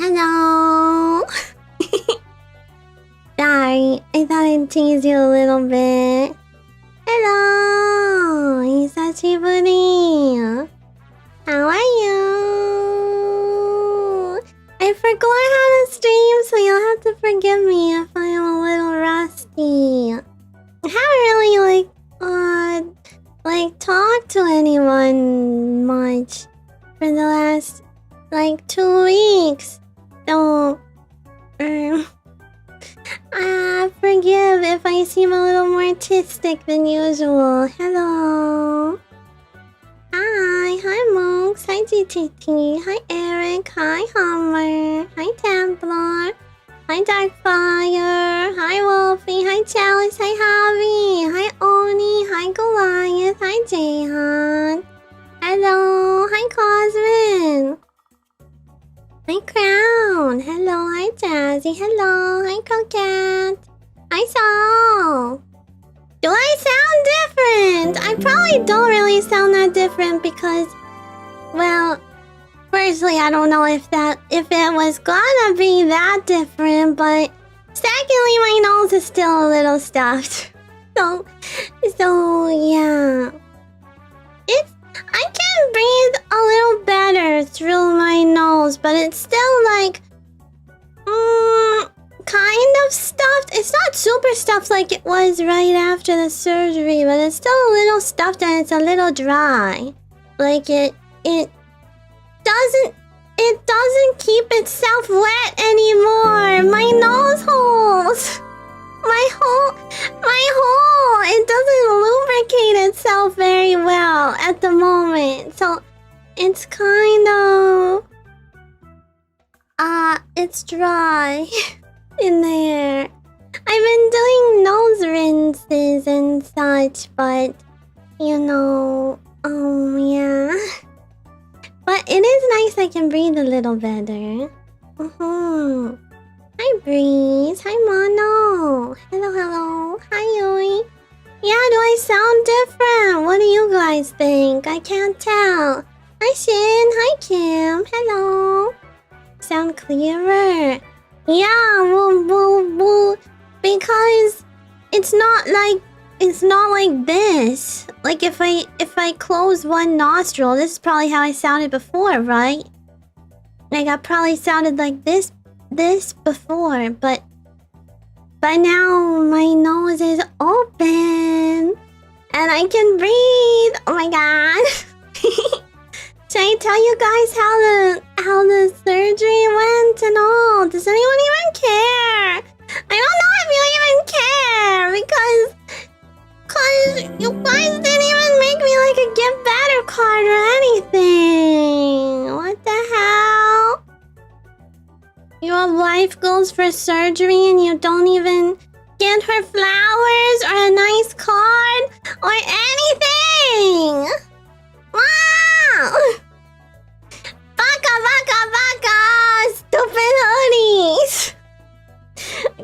Hello! Sorry, I thought I'd tease you a little bit. Hello! Hisashi How are you? I forgot how to stream, so you'll have to forgive me if I'm a little rusty. I haven't really, talked to anyone much for the last, 2 weeks. So, forgive if I seem a little more artistic than usual. Hello. Hi Mooks. Hi GTT. Hi Eric. Hi Hummer. Hi Templar. Hi Darkfire. Hi Wolfie. Hi Chalice. Hi Javi. Hi Oni. Hi Goliath. Hi Jahan. Hello. Hi Cosmin. Hi Crown. phone. Hello, hi Jazzy. Hello, hi Coquette. Hi Saul. Do I sound different? I probably don't really sound that different because, well, firstly, I don't know if it was gonna be that different, but secondly, my nose is still a little stuffed. So yeah. I can breathe a little better through my nose, but it's still like, kind of stuffed. It's not super stuffed like it was right after the surgery, but it's still a little stuffed and it's a little dry. Like it doesn't keep itself wet anymore. My nose holes. My hole, it doesn't lubricate itself very well at the moment. So it's kind of, it's dry in there. I've been doing nose rinses and such, but, you know, yeah. But it is nice I can breathe a little better. Hi Breeze, hi Mono. Hello. Hi Yui. Yeah, do I sound different? What do you guys think? I can't tell. Hi Shin, hi Kim. Hello. Sound clearer. Yeah, well, because it's not like this. Like if I close one nostril, this is probably how I sounded before, right? Like I probably sounded like this before, but now my nose is open and I can breathe. Oh my god. Should I tell you guys how the surgery went and all? Does anyone even care? I don't know if you even care because you guys didn't even make me like a get better card or anything. What the hell? You have life goals for surgery and you don't even get her flowers or a nice card or anything! Wow! Baka! Stupid hoodies!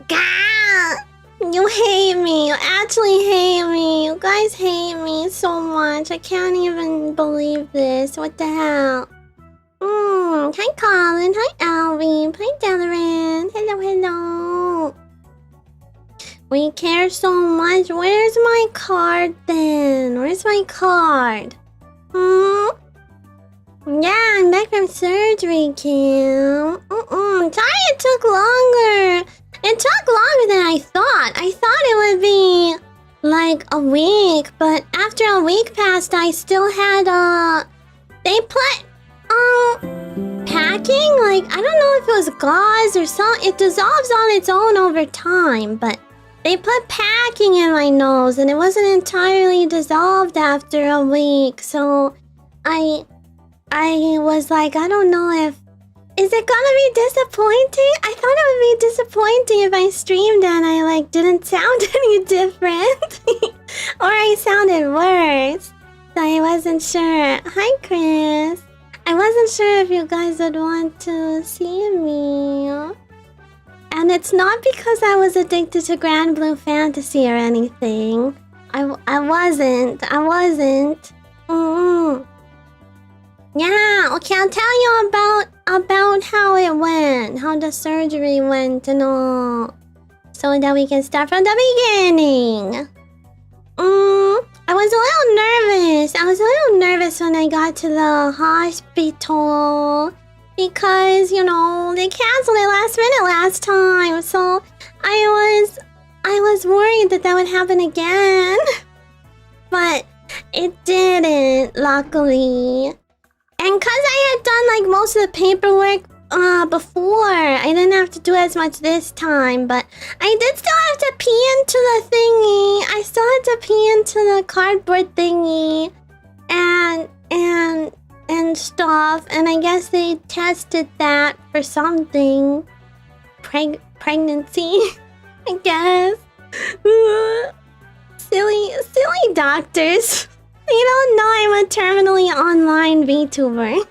Gah! You hate me. You actually hate me. You guys hate me so much. I can't even believe this. What the hell? Hi Colin, hi Alvin, hi Delaran, hello. We care so much. Where's my card then? Where's my card? Yeah, I'm back from surgery, Kim. Sorry it took longer. It took longer than I thought. I thought it would be like a week, but after a week passed, I still had they put packing, like I don't know if it was gauze or something. It dissolves on its own over time, but they put packing in my nose and it wasn't entirely dissolved after a week. So I was like, I don't know if is it gonna be disappointing? I thought it would be disappointing if I streamed and I like didn't sound any different or I sounded worse. So I wasn't sure. Hi Chris. I wasn't sure if you guys would want to see me. And it's not because I was addicted to Grand Blue Fantasy or anything. I wasn't. Yeah, okay, I'll tell you about how it went, how the surgery went and all. So that we can start from the beginning. I was a little nervous when I got to the hospital because, you know, they canceled it last minute last time. So I was worried that would happen again. But it didn't, luckily. And cause I had done like most of the paperwork before, I didn't have to do as much this time, but I did still have to pee into the thingy. I still had to pee into the cardboard thingy and stuff, and I guess they tested that for something. Pregnancy, I guess. Silly doctors. They don't know I'm a terminally online VTuber.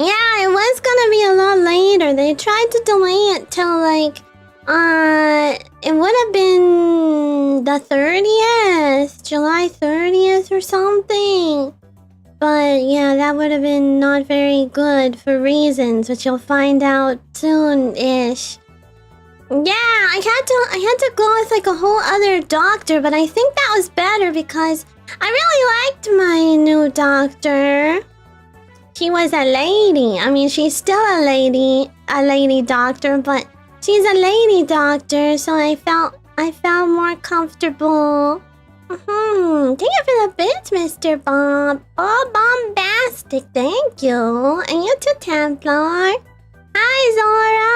Yeah, it was gonna be a lot later. They tried to delay it till like, it would have been the 30th, July 30th or something. But yeah, that would have been not very good for reasons, which you'll find out soon-ish. Yeah, I had to go with like a whole other doctor, but I think that was better because I really liked my new doctor. She was a lady. I mean, she's still a lady doctor, but she's a lady doctor, so I felt more comfortable. Thank you for the bits, Mr. Bob. Oh, bombastic. Thank you. And you too, Templar. Hi, Zora.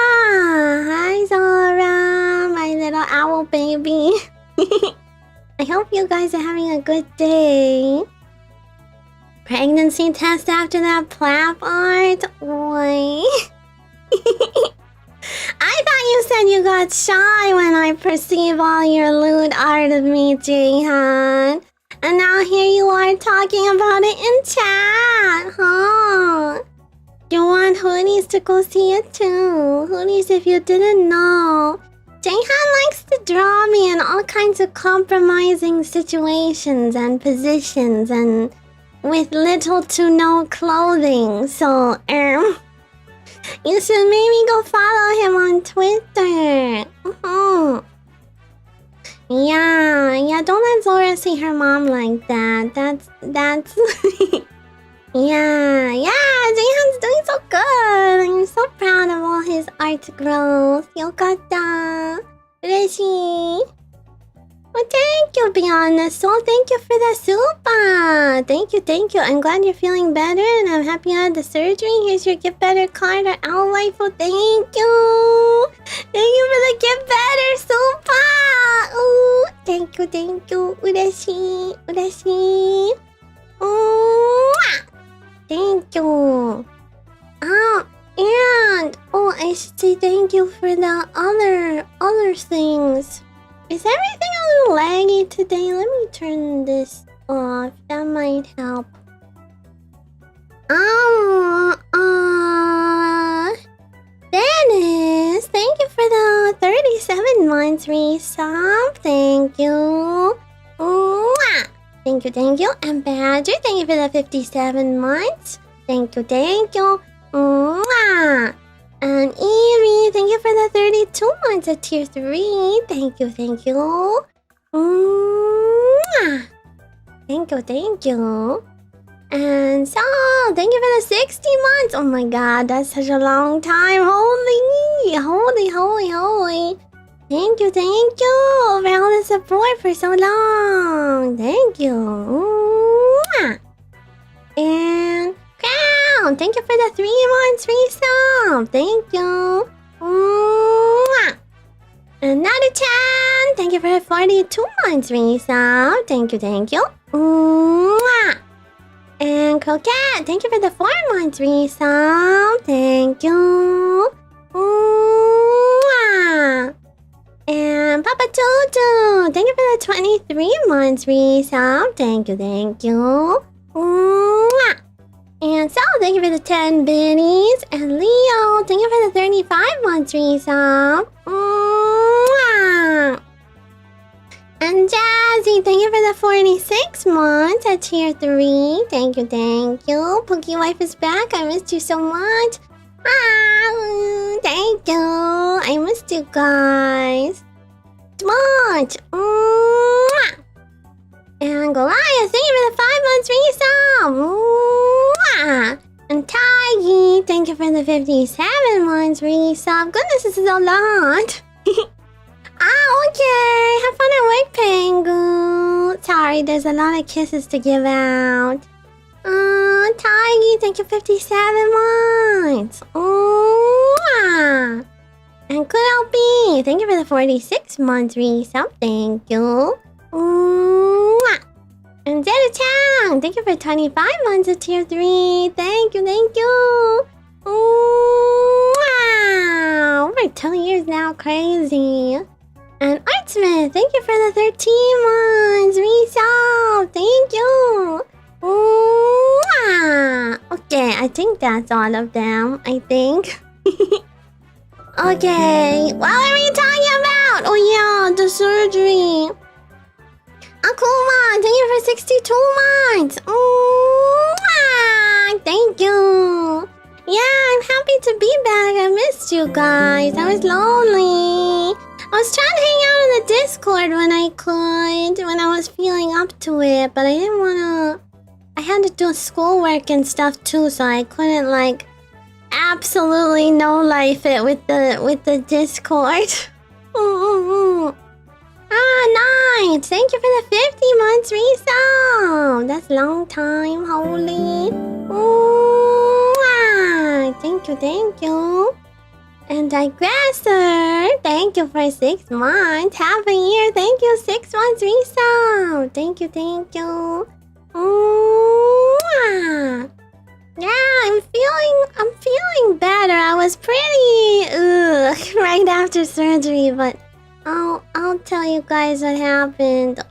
Hi, Zora. My little owl baby. I hope you guys are having a good day. Pregnancy test after that plap art? Oi. I thought you said you got shy when I perceive all your lewd art of me, Jihan. And now here you are talking about it in chat, huh? You want Hooties to go see it too. Hooties, if you didn't know, Jihan likes to draw me in all kinds of compromising situations and positions and with little to no clothing, so, you should maybe go follow him on Twitter. Yeah, don't let Zora see her mom like that. That's... yeah, Jaehan's doing so good. I'm so proud of all his art growth. Yokata. Ureshi. Well, thank you, Beyond Soul. Thank you for the super. Thank you. I'm glad you're feeling better, and I'm happy you had the surgery. Here's your Get Better card or Owl Waifu. Thank you. Thank you for the Get Better super. Ooh, thank you. Ureshi. Thank you. And I should say thank you for the other things. Is everything a little laggy today? Let me turn this off. That might help. Dennis, thank you for the 37 months resub. Thank you. Mwah! Thank you. And Badger, thank you for the 57 months. Thank you. Mwah! And Evie, thank you for the 32 months at tier 3. Thank you. Mwah! Thank you. And so, thank you for the 60 months. Oh my god, that's such a long time. Holy. Thank you for all the support for so long. Thank you. Mwah! And Crown, thank you for the 3 months resub. Thank you. Mwah! And Naruchan, thank you for the 42 months resub. Thank you. Mwah! And Croquette, thank you for the 4 months resub. Thank you. Mwah! And Papa Toto, thank you for the 23 months resub. Thank you. Mwah! And Sal, thank you for the 10 biddies. And Leo, thank you for the 35 months resub. Mwah! And Jazzy, thank you for the 46 months at tier 3. Thank you. Pookie Wife is back. I missed you so much. Thank you. I missed you guys. Much. And Goliath, thank you for the 5 months resub. And Tiggy, thank you for the 57 months resub. Goodness, this is a lot. Okay. Have fun at work, Pengu. Sorry, there's a lot of kisses to give out. Tiggy, thank you for 57 months. And Good LB, thank you for the 46 months resub. Thank you. And Zeta-chan, thank you for 25 months of tier 3. Thank you. Wow, over 2 years now, crazy. And Artsmith, thank you for the 13 months resub. Thank you. Okay, I think that's all of them. I think. Okay, what are we talking about? Oh yeah, the surgery. Akuma, thank you for 62 months. Thank you. Yeah, I'm happy to be back. I missed you guys. I was lonely. I was trying to hang out in the Discord when I could, when I was feeling up to it, but I didn't wanna... I had to do schoolwork and stuff too, so I couldn't like absolutely no life it with the Discord. Nice! Thank you for the 50 months resub! That's long time, holy. Thank you. And Digressor, thank you for 6 months. Half a year, thank you, 6 months resub. Thank you. Yeah, I'm feeling better. I was pretty right after surgery, but I'll tell you guys what happened.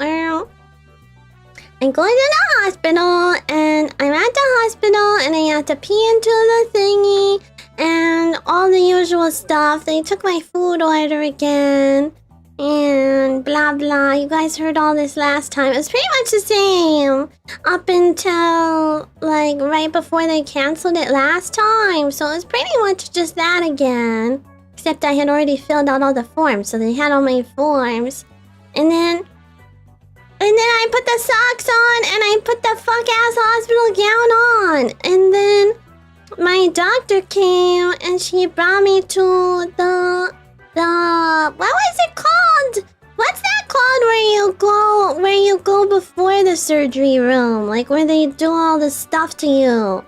I'm going to the hospital, and I'm at the hospital, and I have to pee into the thingy, and all the usual stuff. They took my food order again, and blah blah. You guys heard all this last time. It was pretty much the same up until like right before they canceled it last time. So it was pretty much just that again. Except I had already filled out all the forms, so they had all my forms. And then I put the socks on, and I put the fuck-ass hospital gown on. And then my doctor came, and she brought me to the what was it called? What's that called where you go before the surgery room? Like where they do all the stuff to you.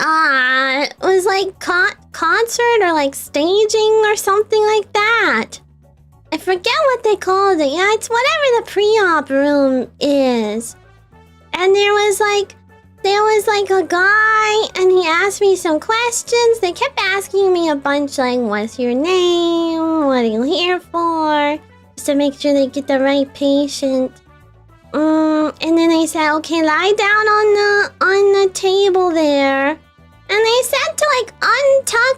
It was like concert or like staging or something like that. I forget what they called it. Yeah, it's whatever the pre-op room is. And there was like a guy, and he asked me some questions. They kept asking me a bunch like, what's your name? What are you here for? Just to make sure they get the right patient. And then they said, okay, lie down on the table there. And they said to like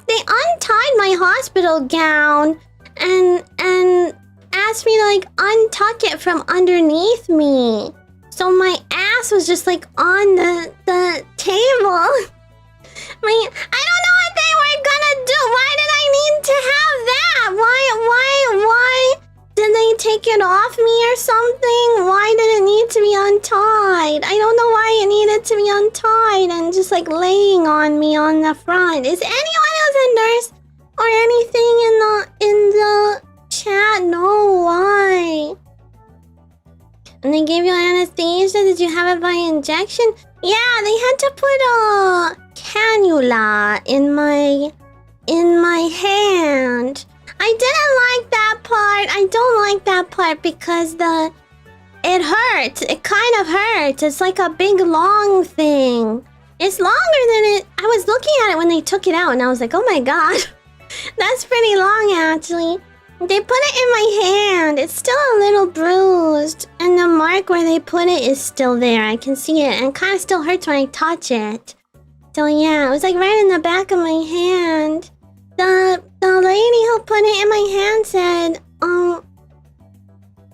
they untied my hospital gown and asked me to like untuck it from underneath me. So my ass was just like on the table. I don't know what they were gonna do. Why did I need to have that? Why did they take it off me or something? Why did it need to be untied? I don't know why it needed to be untied and just like laying on me on the front. Is anyone else a nurse or anything in the chat? No, why? And they gave you anesthesia? Did you have it by injection? Yeah, they had to put a cannula in my hand. I didn't like that part. I don't like that part because it hurts. It kind of hurts. It's like a big long thing. It's longer than it. I was looking at it when they took it out, and I was like, oh my god. That's pretty long, actually. They put it in my hand. It's still a little bruised. And the mark where they put it is still there. I can see it. And it kind of still hurts when I touch it. So yeah, it was like right in the back of my hand. The lady who put it in my hand said,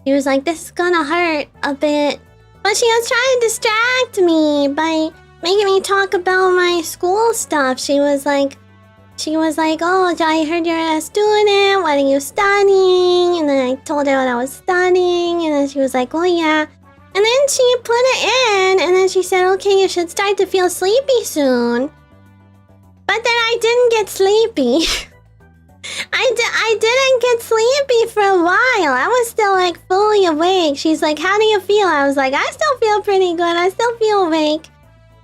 she was like, this is gonna hurt a bit. But she was trying to distract me by making me talk about my school stuff. She was like, oh, I heard you're a student. What are you studying? And then I told her what I was studying. And then she was like, oh, yeah. And then she put it in. And then she said, okay, you should start to feel sleepy soon. But then I didn't get sleepy. I didn't get sleepy for a while. I was still like fully awake. She's like, how do you feel? I was like, I still feel pretty good. I still feel awake.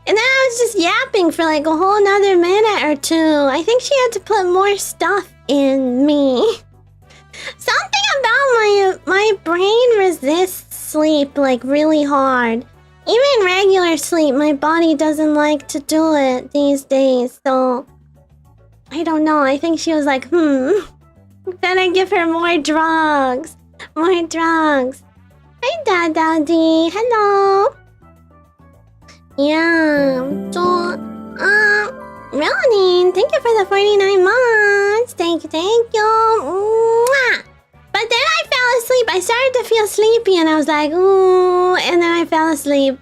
And then I was just yapping for like a whole nother minute or two. I think she had to put more stuff in me. Something about my brain resists sleep like really hard. Even regular sleep, my body doesn't like to do it these days. So, I don't know. I think she was like, better give her more drugs. More drugs. Hi, Daddy. Hello. Yeah, so Melanie, thank you for the 49 months. Thank you. Mwah. But then I fell asleep. I started to feel sleepy and I was like, ooh, and then I fell asleep.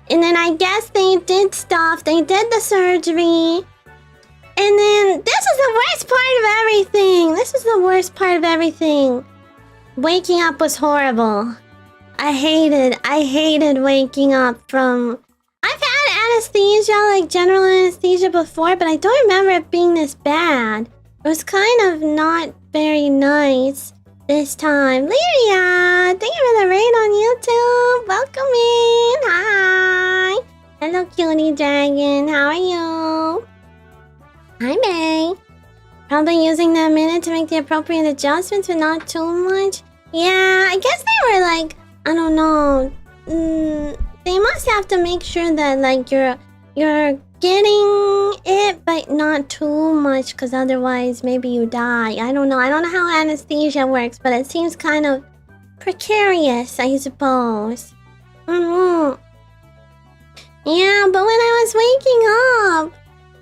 And then I guess they did stuff. They did the surgery. And then this is the worst part of everything. Waking up was horrible. I hated waking up from... I've had anesthesia, like general anesthesia before, but I don't remember it being this bad. It was kind of not very nice this time. Lyria, thank you for the raid on YouTube. Welcome in. Hi. Hello, cutie dragon. How are you? Hi, May. Probably using that minute to make the appropriate adjustments, but not too much. Yeah, I guess they were like, I don't know. They must have to make sure that like you're getting it, but not too much, because otherwise maybe you die. I don't know how anesthesia works, but it seems kind of precarious, I suppose. Yeah, but when I was waking up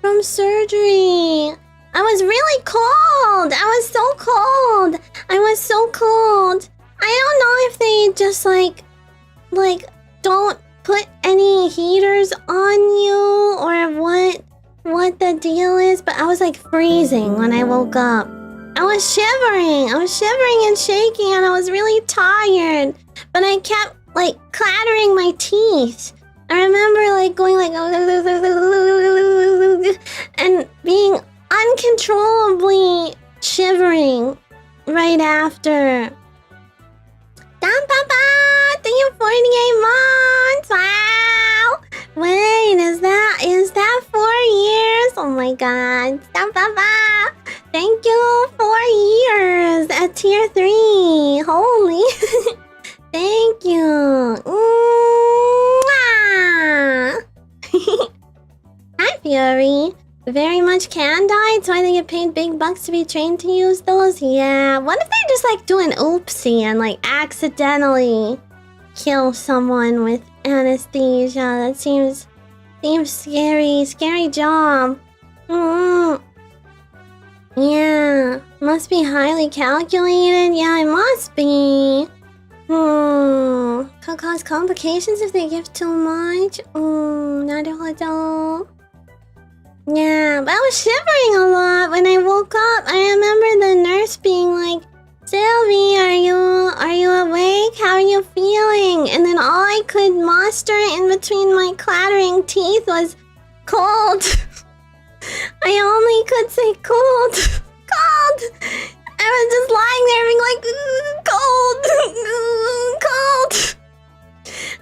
from surgery, I was really cold. I was so cold. I don't know if they just like don't put any heaters on you or what the deal is, but I was like freezing when I woke up. I was shivering and shaking, and I was really tired, but I kept like clattering my teeth. I remember like going like and being uncontrollably shivering right after. Damn, Papa! Thank you 48 months! Wow! Wait, is that 4 years? Oh my god. Damn, Papa! Thank you, 4 years at tier 3. Holy. Thank you. Hi, Fury. Very much can die, so I think get paid big bucks to be trained to use those. Yeah, what if they just like do an oopsie and like accidentally kill someone with anesthesia? That seems scary job. Yeah, must be highly calculated. Yeah, it must be. Could cause complications if they give too much. Naruhodo. Yeah, but I was shivering a lot when I woke up. I remember the nurse being like, Silvi, are you awake? How are you feeling? And then all I could muster in between my clattering teeth was cold. I only could say cold. Cold! I was just lying there being like, cold!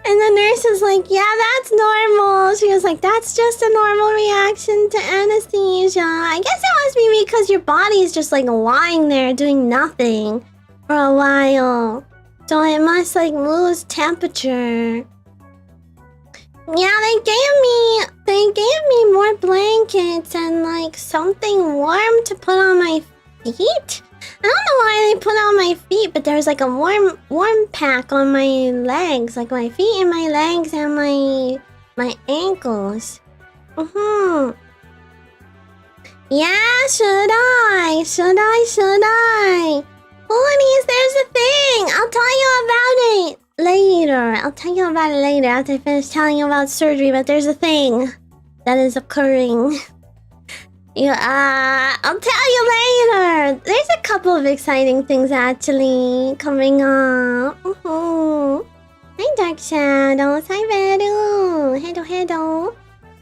And the nurse was like, yeah, that's normal. She was like, that's just a normal reaction to anesthesia. I guess it must be because your body is just like lying there doing nothing for a while. So it must like lose temperature. Yeah, they gave me more blankets and like something warm to put on my feet. I don't know why they put it on my feet, but there's like a warm pack on my legs, like my feet and my legs and my ankles. Yeah, should I? Hoodies, there's a thing. I'll tell you about it later. After I finish telling you about surgery, but there's a thing that is occurring. Yeah, I'll tell you later. There's a couple of exciting things actually coming up. Hi, Dark Shadows. Hi, Veru. Hello.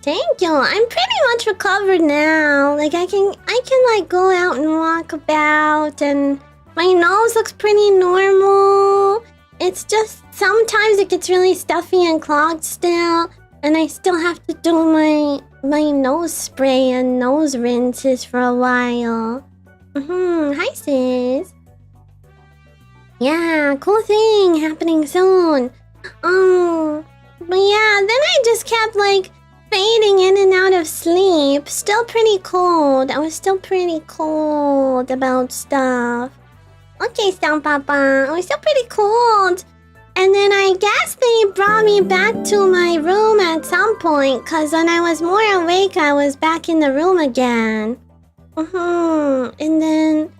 Thank you. I'm pretty much recovered now. Like I can like go out and walk about, and my nose looks pretty normal. It's just sometimes it gets really stuffy and clogged still, and I still have to do my nose spray and nose rinses for a while. Hi, sis. Yeah, cool thing happening soon. But yeah, then I just kept like fading in and out of sleep. Still pretty cold. I was still pretty cold about stuff. Okay, Sound Papa. I was still pretty cold. And then I guess they brought me back to my room at some point, because when I was more awake, I was back in the room again. And then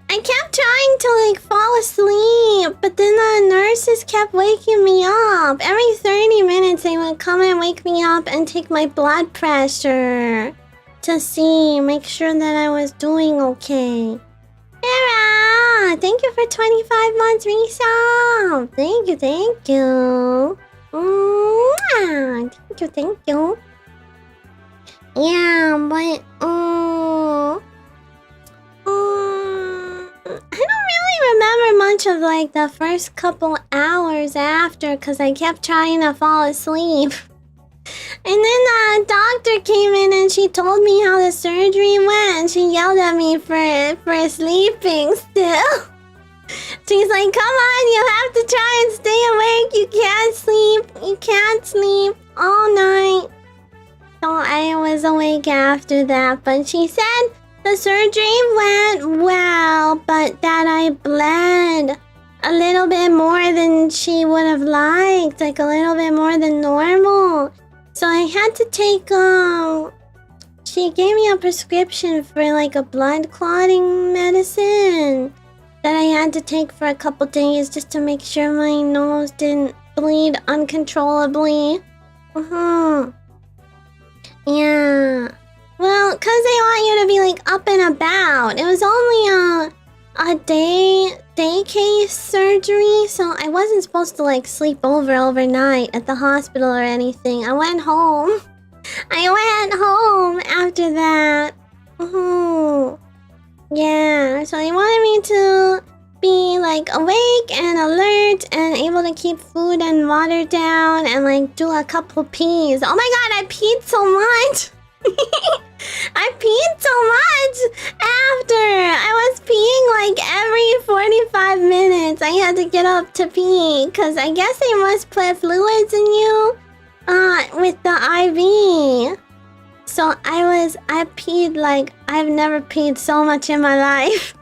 I kept trying to like fall asleep, but then the nurses kept waking me up. Every 30 minutes, they would come and wake me up and take my blood pressure to make sure that I was doing okay. Era, thank you for 25 months resub. Thank you, thank you. Thank you. Yeah, but I don't really remember much of like the first couple hours after, because I kept trying to fall asleep. And then the doctor came in and she told me how the surgery went, and she yelled at me for sleeping still. She's like, come on, you have to try and stay awake. You can't sleep all night. So I was awake after that, but she said the surgery went well, but that I bled a little bit more than she would have liked, like a little bit more than normal. So I had to take, she gave me a prescription for like a blood clotting medicine that I had to take for a couple days just to make sure my nose didn't bleed uncontrollably. Yeah. Well, because they want you to be like up and about. It was only a day case surgery, so I wasn't supposed to like sleep overnight at the hospital or anything. I went home after that. Yeah, so they wanted me to be like awake and alert and able to keep food and water down and like do a couple pees. Oh my god, I peed so much. I peed so much after. I was peeing like every 45 minutes. I had to get up to pee because I guess they must put fluids in you with the IV. So I peed like I've never peed so much in my life.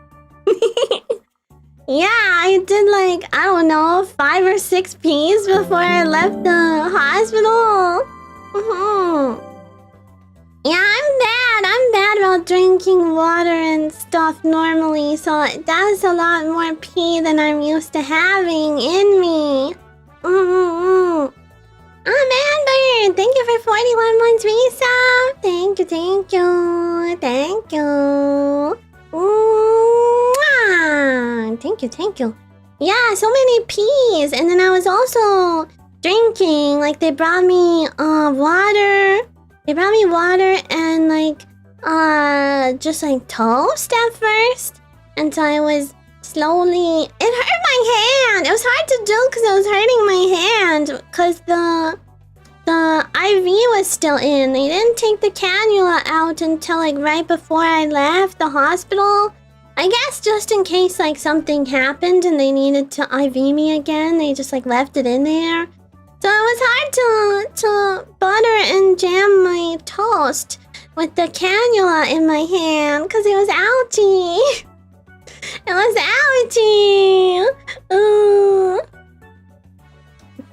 Yeah, I did like, I don't know, 5 or 6 pees before I left the hospital. Yeah, I'm bad about drinking water and stuff normally, so that's a lot more pee than I'm used to having in me. Amber, thank you for 41 months resub. Thank you. Thank you. Yeah, so many peas. And then I was also drinking, like they brought me water. They brought me water and like just like toast at first. And so I was slowly, it hurt my hand. It was hard to do because it was hurting my hand because the IV was still in. They didn't take the cannula out until like right before I left the hospital. I guess just in case like something happened and they needed to IV me again, they just like left it in there. So it was hard to butter and jam my toast with the cannula in my hand because it was ouchy. It was ouchy. Ooh.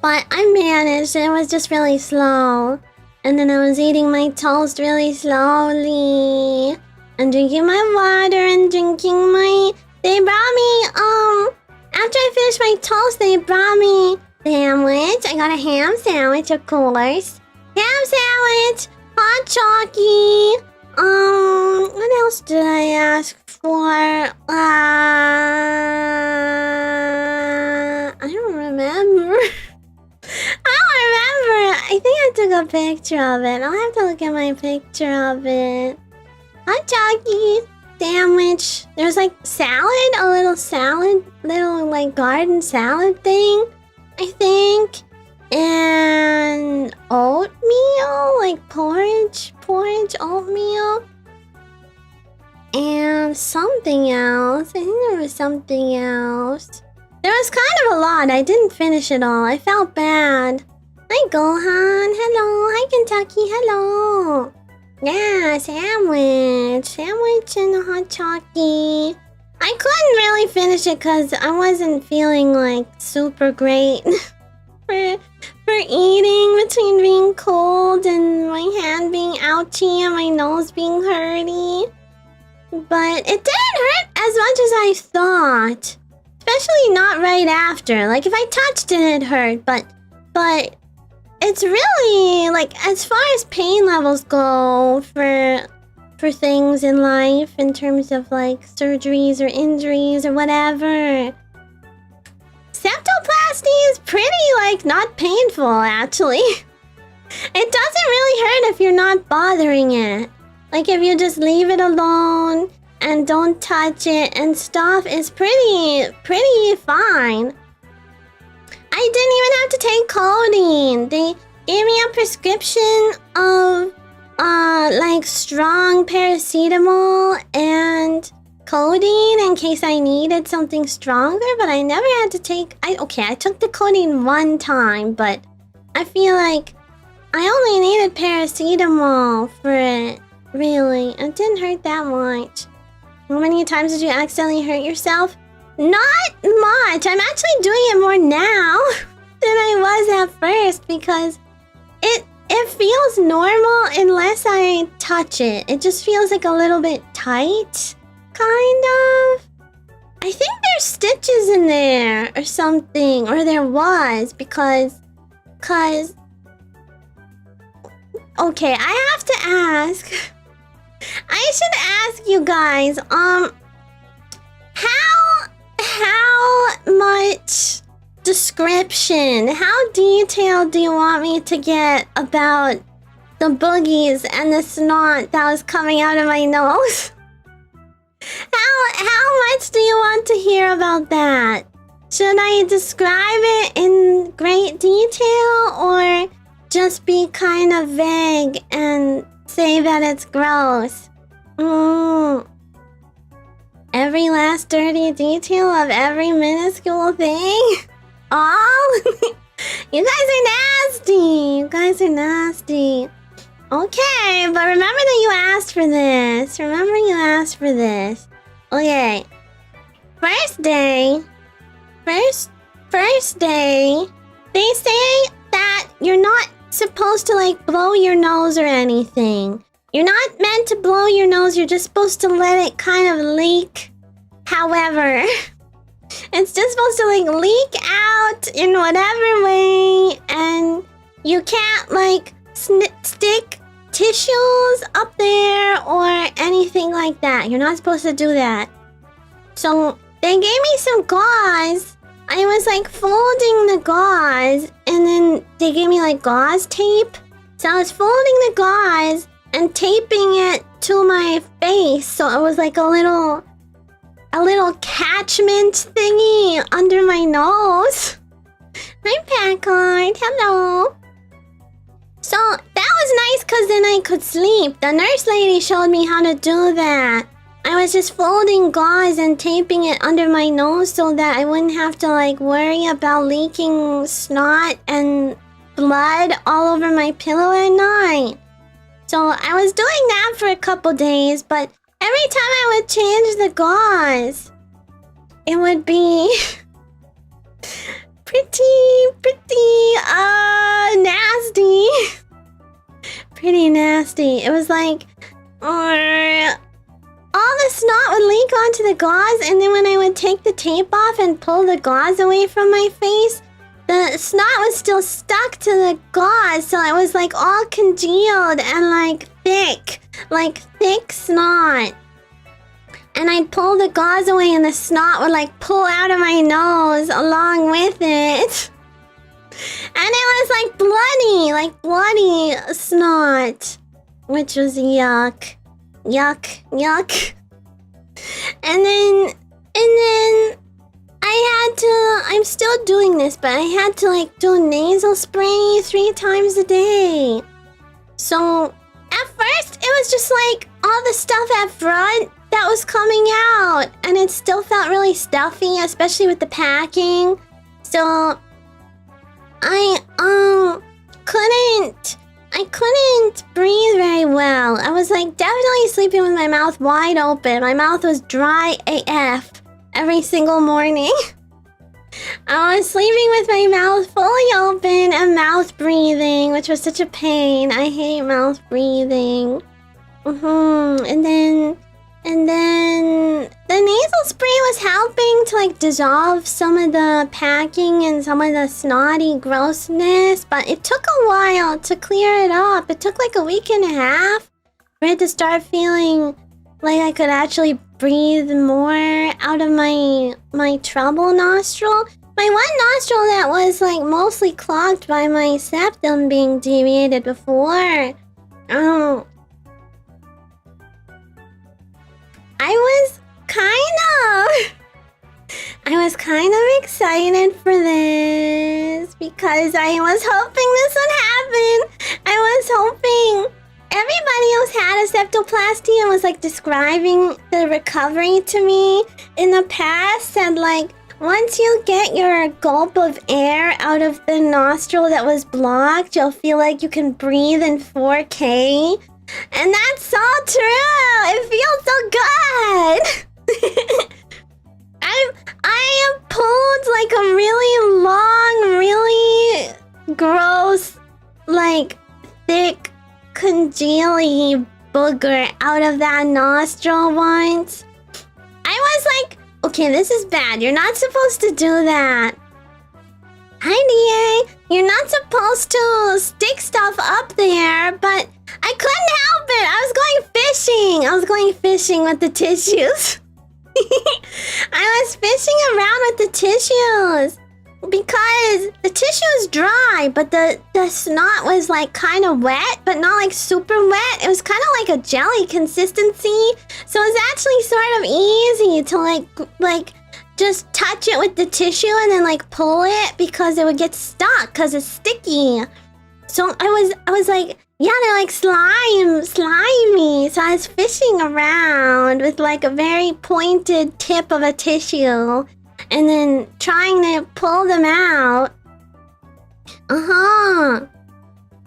But I managed. It was just really slow. And then I was eating my toast really slowly. And drinking my water and drinking my... They brought me, after I finished my toast, they brought me sandwich. I got a ham sandwich, of course. Ham sandwich, hot chalky. What else did I ask for? I don't remember. I think I took a picture of it. I'll have to look at my picture of it. Hot chalky sandwich. There's like salad, a little like garden salad thing, I think. And oatmeal, like porridge, oatmeal. And something else. I think there was something else. There was kind of a lot. I didn't finish it all. I felt bad. Hi, Gohan. Hello. Hi, Kentucky. Hello. Yeah, sandwich and a hot chalky. I couldn't really finish it because I wasn't feeling like super great for eating between being cold cold and my hand being ouchy and my nose being hurty. But it didn't hurt as much as I thought. Especially not right after. Like, if I touched it, it hurt. But it's really, like, as far as pain levels go for things in life, in terms of, like, surgeries or injuries or whatever, septoplasty is pretty, like, not painful, actually. It doesn't really hurt if you're not bothering it. Like, if you just leave it alone and don't touch it and stuff, it's pretty fine. I didn't even have to take codeine. They gave me a prescription of, like, strong paracetamol and codeine in case I needed something stronger, but I never had to take... I took the codeine one time, but I feel like I only needed paracetamol for it, really. It didn't hurt that much. How many times did you accidentally hurt yourself? Not much. I'm actually doing it more now than I was at first because it feels normal unless I touch it. It just feels like a little bit tight, kind of. I think there's stitches in there or something, or there was because... Okay, I have to ask. I should ask you guys, how much description, how detailed do you want me to get about the boogies and the snot that was coming out of my nose? How much do you want to hear about that? Should I describe it in great detail or just be kind of vague and say that it's gross? Every last dirty detail of every minuscule thing? All? You guys are nasty. You guys are nasty. Okay, but remember that you asked for this. Remember you asked for this. Okay. First day. They say that you're not supposed to, like, blow your nose or anything. You're not meant to blow your nose. You're just supposed to let it kind of leak. However, it's just supposed to, like, leak out in whatever way. And you can't, like, stick tissues up there or anything like that. You're not supposed to do that. So they gave me some gauze. I was, like, folding the gauze, and then they gave me, like, gauze tape. So I was folding the gauze and taping it to my face, so it was like a little catchment thingy under my nose. Hi, Packard. Hello. So that was nice because then I could sleep. The nurse lady showed me how to do that. I was just folding gauze and taping it under my nose so that I wouldn't have to, like, worry about leaking snot and blood all over my pillow at night. So I was doing that for a couple days, but every time I would change the gauze, it would be pretty nasty. Pretty nasty. It was like, all the snot would leak onto the gauze, and then when I would take the tape off and pull the gauze away from my face, the snot was still stuck to the gauze, so it was, like, all congealed and, like thick snot. And I'd pull the gauze away and the snot would, like, pull out of my nose along with it. And it was, like, bloody snot, which was yuck. Yuck. And then I'm still doing this, but I had to, like, do nasal spray 3 times a day. So at first it was just like all the stuff at front that was coming out, and it still felt really stuffy, especially with the packing. So I couldn't breathe very well. I was, like, definitely sleeping with my mouth wide open. My mouth was dry AF every single morning. I was sleeping with my mouth fully open and mouth breathing, which was such a pain. I hate mouth breathing. And then the nasal spray was helping to like dissolve some of the packing and some of the snotty grossness, but it took a while to clear it up. It took like a week and a half for it to start feeling like I could actually breathe more out of my treble nostril. My one nostril that was like mostly clogged by my septum being deviated before. I was kind of excited for this because I was hoping this would happen. I was hoping everybody else had a septoplasty and was like describing the recovery to me in the past, said like once you get your gulp of air out of the nostril that was blocked, you'll feel like you can breathe in 4K. And that's so true. It feels so good. I have pulled like a really long, really gross, like thick, congealy booger out of that nostril once. I was like, okay, this is bad. You're not supposed to do that. Hi, DA. You're not supposed to stick stuff up there, but I couldn't help it. I was going fishing with the tissues. I was fishing around with the tissues because the tissue is dry, but the snot was like kind of wet, but not like super wet. It was kind of like a jelly consistency, so it was actually sort of easy to like just touch it with the tissue and then like pull it because it would get stuck because it's sticky. So I was like, yeah, they're like slimy. So I was fishing around with like a very pointed tip of a tissue and then trying to pull them out.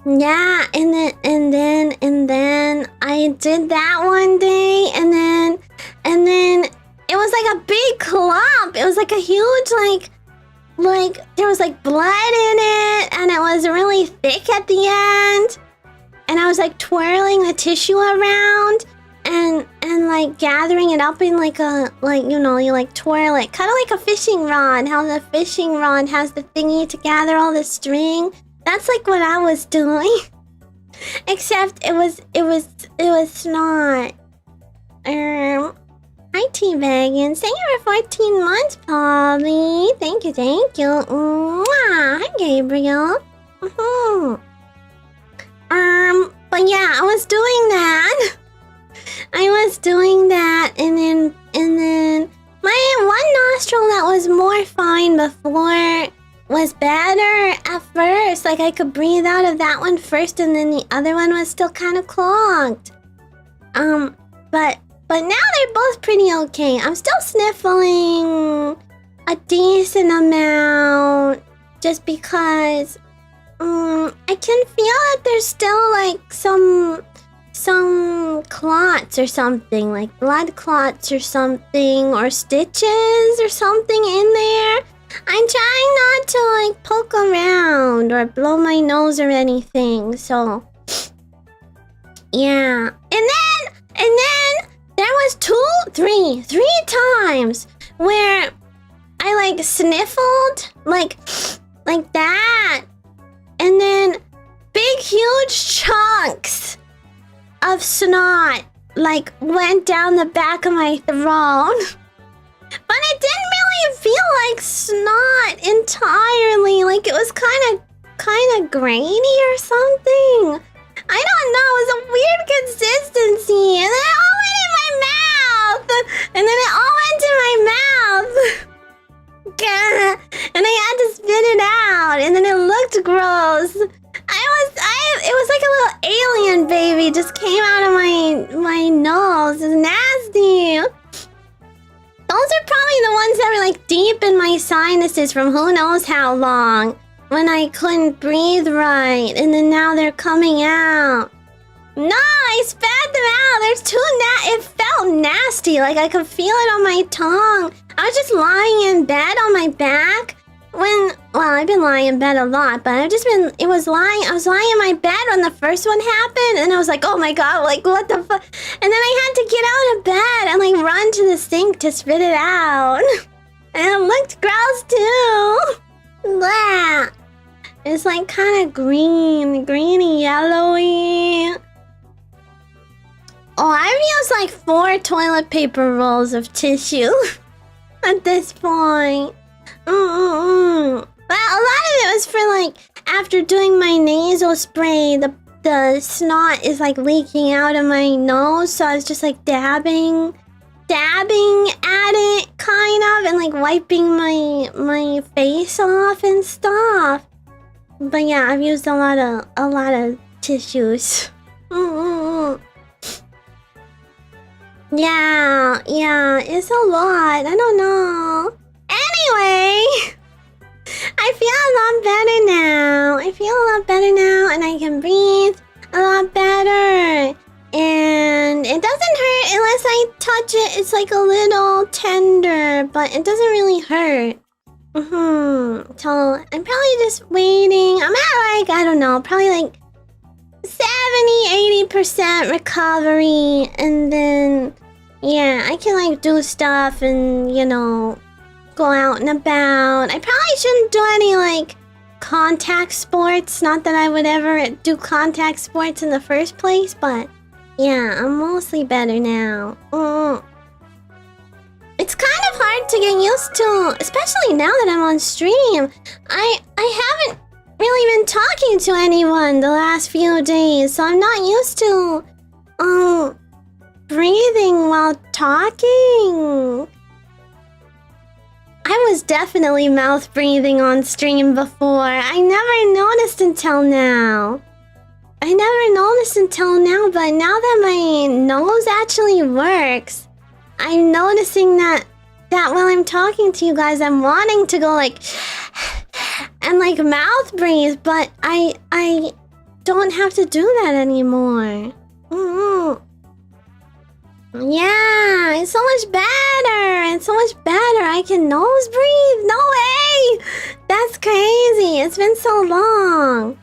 Yeah, and then I did that one day and then it was like a big clump. It was like a huge like there was like blood in it and it was really thick at the end. And I was like twirling the tissue around and like gathering it up in like a, like, you know, you like twirl it. Kind of like a fishing rod. How the fishing rod has the thingy to gather all the string. That's like what I was doing. Except it was snot. Hi, Teabagans. Thank you for 14 months, Polly. Thank you. Mwah. Hi, Gabriel. But yeah, I was doing that, and then my one nostril that was more fine before was better at first. Like I could breathe out of that one first, and then the other one was still kind of clogged. But now they're both pretty okay. I'm still sniffling a decent amount, just because. I can feel that there's still like some clots or something, like blood clots or something, or stitches or something in there. I'm trying not to like poke around or blow my nose or anything, so yeah. And then there was three times where I like sniffled like that. And then big, huge chunks of snot like went down the back of my throat. But it didn't really feel like snot entirely. Like it was kind of grainy or something. I don't know. It was a weird consistency. And then it all went in my mouth. And then it all went in my mouth. And I had to spit it out, and then it looked gross. It was like a little alien baby just came out of my nose. It's nasty. Those are probably the ones that were like deep in my sinuses from who knows how long, when I couldn't breathe right, and then now they're coming out. No, I spat them out. There's it felt nasty. Like I could feel it on my tongue. I was just lying in bed on my back, Well, I've been lying in bed a lot, but I was lying in my bed when the first one happened, and I was like, oh my god, like, what the fuck? And then I had to get out of bed and, like, run to the sink to spit it out. And it looked gross, too. Blah. It's, like, kind of greeny, yellowy. Oh, I've used, like, 4 toilet paper rolls of tissue at this point. Well, a lot of it was for, like, after doing my nasal spray, the snot is, like, leaking out of my nose, so I was just, like, dabbing at it, kind of, and, like, wiping my face off and stuff. But yeah, I've used a lot of tissues. Yeah, it's a lot. I don't know. Anyway, I feel a lot better now, and I can breathe a lot better. And it doesn't hurt unless I touch it. It's like a little tender, but it doesn't really hurt. So I'm probably just waiting. I'm at, like, I don't know, probably like 70-80% recovery, and then yeah, I can, like, do stuff and, you know, go out and about. I probably shouldn't do any, like, contact sports. Not that I would ever do contact sports in the first place, but yeah, I'm mostly better now. It's kind of hard to get used to, especially now that I'm on stream. I haven't really been talking to anyone the last few days, so I'm not used to breathing while talking. I was definitely mouth breathing on stream before. I never noticed until now. But now that my nose actually works, I'm noticing that while I'm talking to you guys, I'm wanting to go, like, and, like, mouth breathe, but I don't have to do that anymore. Yeah, it's so much better. I can nose breathe. No way! That's crazy. It's been so long.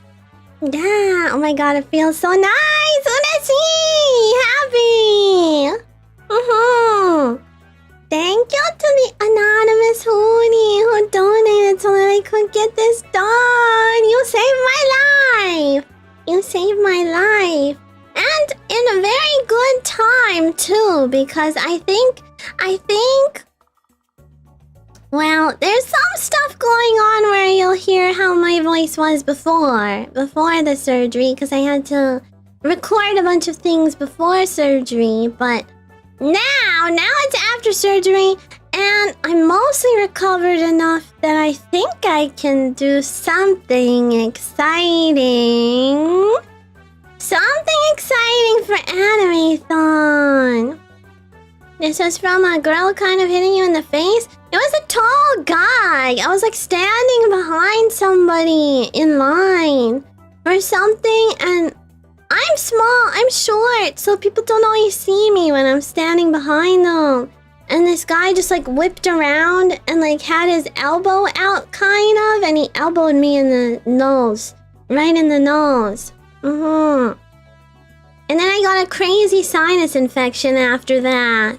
Yeah, oh my god, it feels so nice. Unashi! Happy! Thank you to the anonymous hootie who donated so that I could get this done. You saved my life. And in a very good time, too, because I think, well, there's some stuff going on where you'll hear how my voice was before the surgery, because I had to record a bunch of things before surgery, but now it's after surgery, and I'm mostly recovered enough that I think I can do something exciting. For Anime-thon. This was from a girl kind of hitting you in the face. It was a tall guy. I was, like, standing behind somebody in line for something, and I'm small, I'm short, so people don't always see me when I'm standing behind them. And this guy just, like, whipped around and, like, had his elbow out, kind of, and he elbowed me in the nose. Right in the nose. And then I got a crazy sinus infection after that.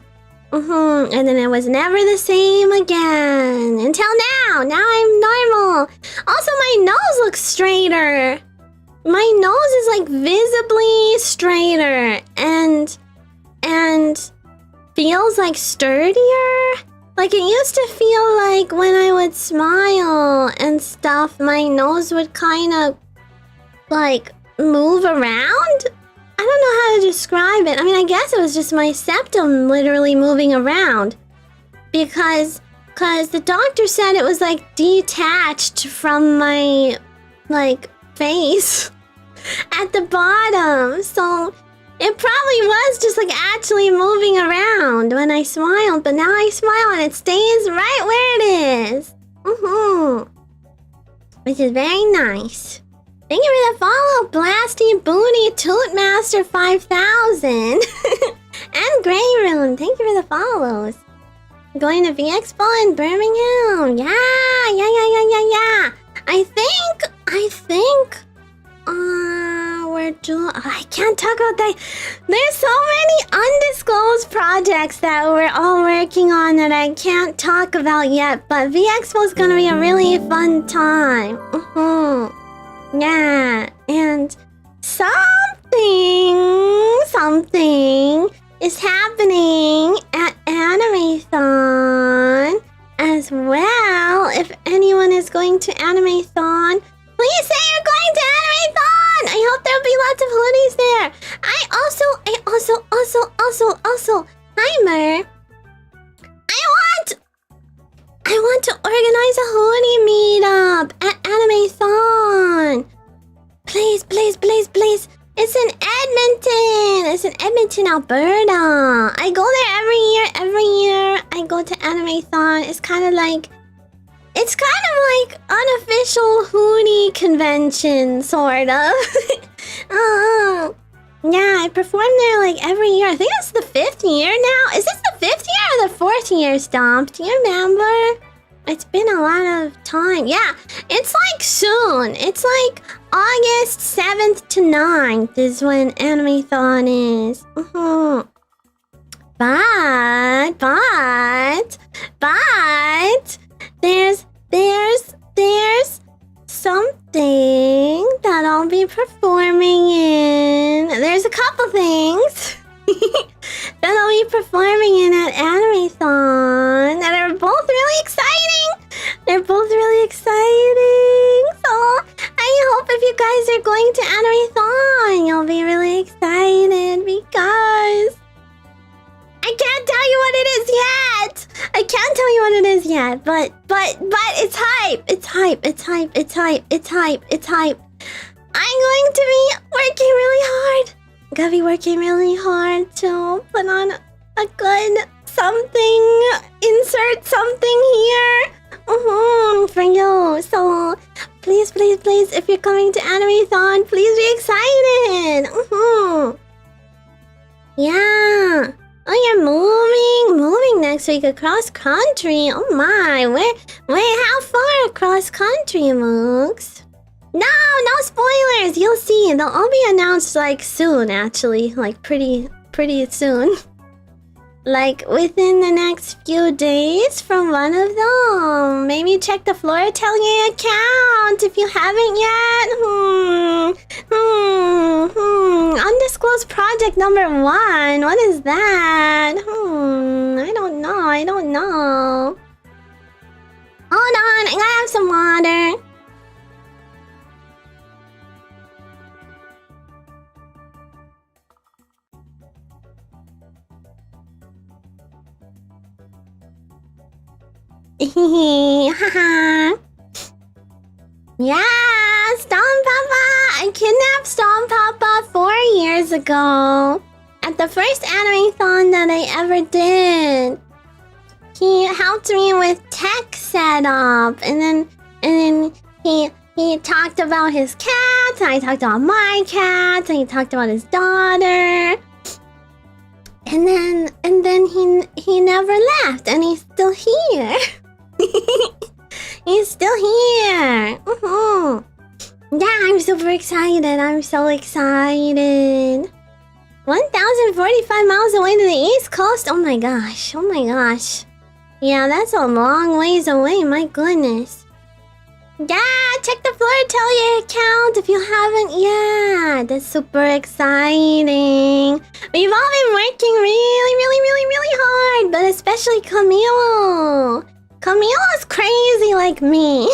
And then it was never the same again. Until now. Now I'm normal. Also, my nose looks straighter. My nose is, like, visibly straighter. And feels, like, sturdier. Like, it used to feel like when I would smile and stuff, my nose would kind of, like, move around. I don't know how to describe it. I mean, I guess it was just my septum literally moving around. Because the doctor said it was, like, detached from my, like, face at the bottom. So it probably was just, like, actually moving around when I smiled. But now I smile and it stays right where it is. Which is very nice. Thank you for the follow, Blasty Booty Tootmaster 5000. And Grey Rune, thank you for the follows. Going to VXpo in Birmingham. Yeah. I think we're doing... I can't talk about that. There's so many undisclosed projects that we're all working on that I can't talk about yet, but VXpo is gonna be a really fun time. Yeah, and something is happening at Animathon as well. If anyone is going to Animathon, please say you're going to Animathon! I hope there'll be lots of hoodies there. Also, Timer, I want to organize a hoodie meetup at Animathon. Please. It's in Edmonton, Alberta. I go there every year. I go to Animathon. It's kind of like unofficial hoodie convention, sort of. Yeah, I perform there like every year. I think it's the 5th year now. Is this the 5th year or the 4th year, Stomp? Do you remember? It's been a lot of time. Yeah, it's like soon. It's like August 7th to 9th is when Animathon is. But there's something that I'll be performing in. There's a couple things that I'll be performing in at Animathon that are both really exciting. They're both really exciting. So I hope if you guys are going to Animathon, you'll be really excited because I can't tell you what it is yet. But it's hype. It's hype. I'm going to be working really hard. I'm gonna be working really hard to put on a good something. Insert something here. For you. So please, if you're coming to Animathon, please be excited. Yeah. Oh, you're moving next week across country. Oh my, where, how far across country, Mooks? No spoilers. You'll see. They'll all be announced like soon, actually, like pretty soon. Like within the next few days from one of them. Maybe check the florAtelier account if you haven't yet. Undisclosed project number 1. What is that? I don't know. Hold on, I gotta have some water. Yeah, Stomp Papa! I kidnapped Stomp Papa 4 years ago at the first Animathon that I ever did. He helped me with tech setup, and then he talked about his cats, and I talked about my cats, and he talked about his daughter. And then he never left, and he's still here. He's still here. Yeah, I'm super excited. I'm so excited. 1,045 miles away to the East Coast. Oh my gosh. Yeah, that's a long ways away. My goodness. Yeah, check the florAtelier account if you haven't yet. That's super exciting. We've all been working really hard, but especially Camilo. Camilo's crazy like me.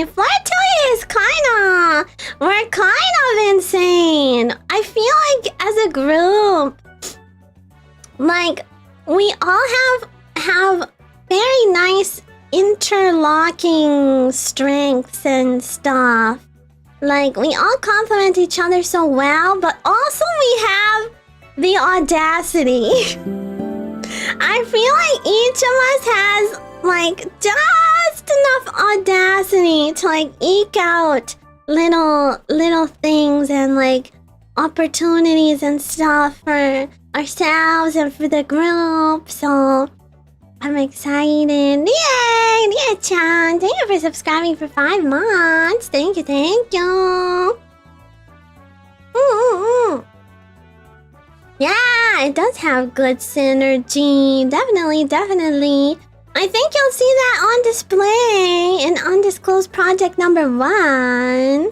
florAtelier is we're kind of insane. I feel like as a group, like we all have very nice interlocking strengths and stuff. Like we all complement each other so well, but also we have the audacity. I feel like each of us has like just enough audacity to like eke out little things and like opportunities and stuff for ourselves and for the group. So I'm excited. Yay! Nia-chan, thank you for subscribing for 5 months. Thank you, thank you. Yeah, it does have good synergy. Definitely, definitely. I think you'll see that on display in undisclosed project number 1.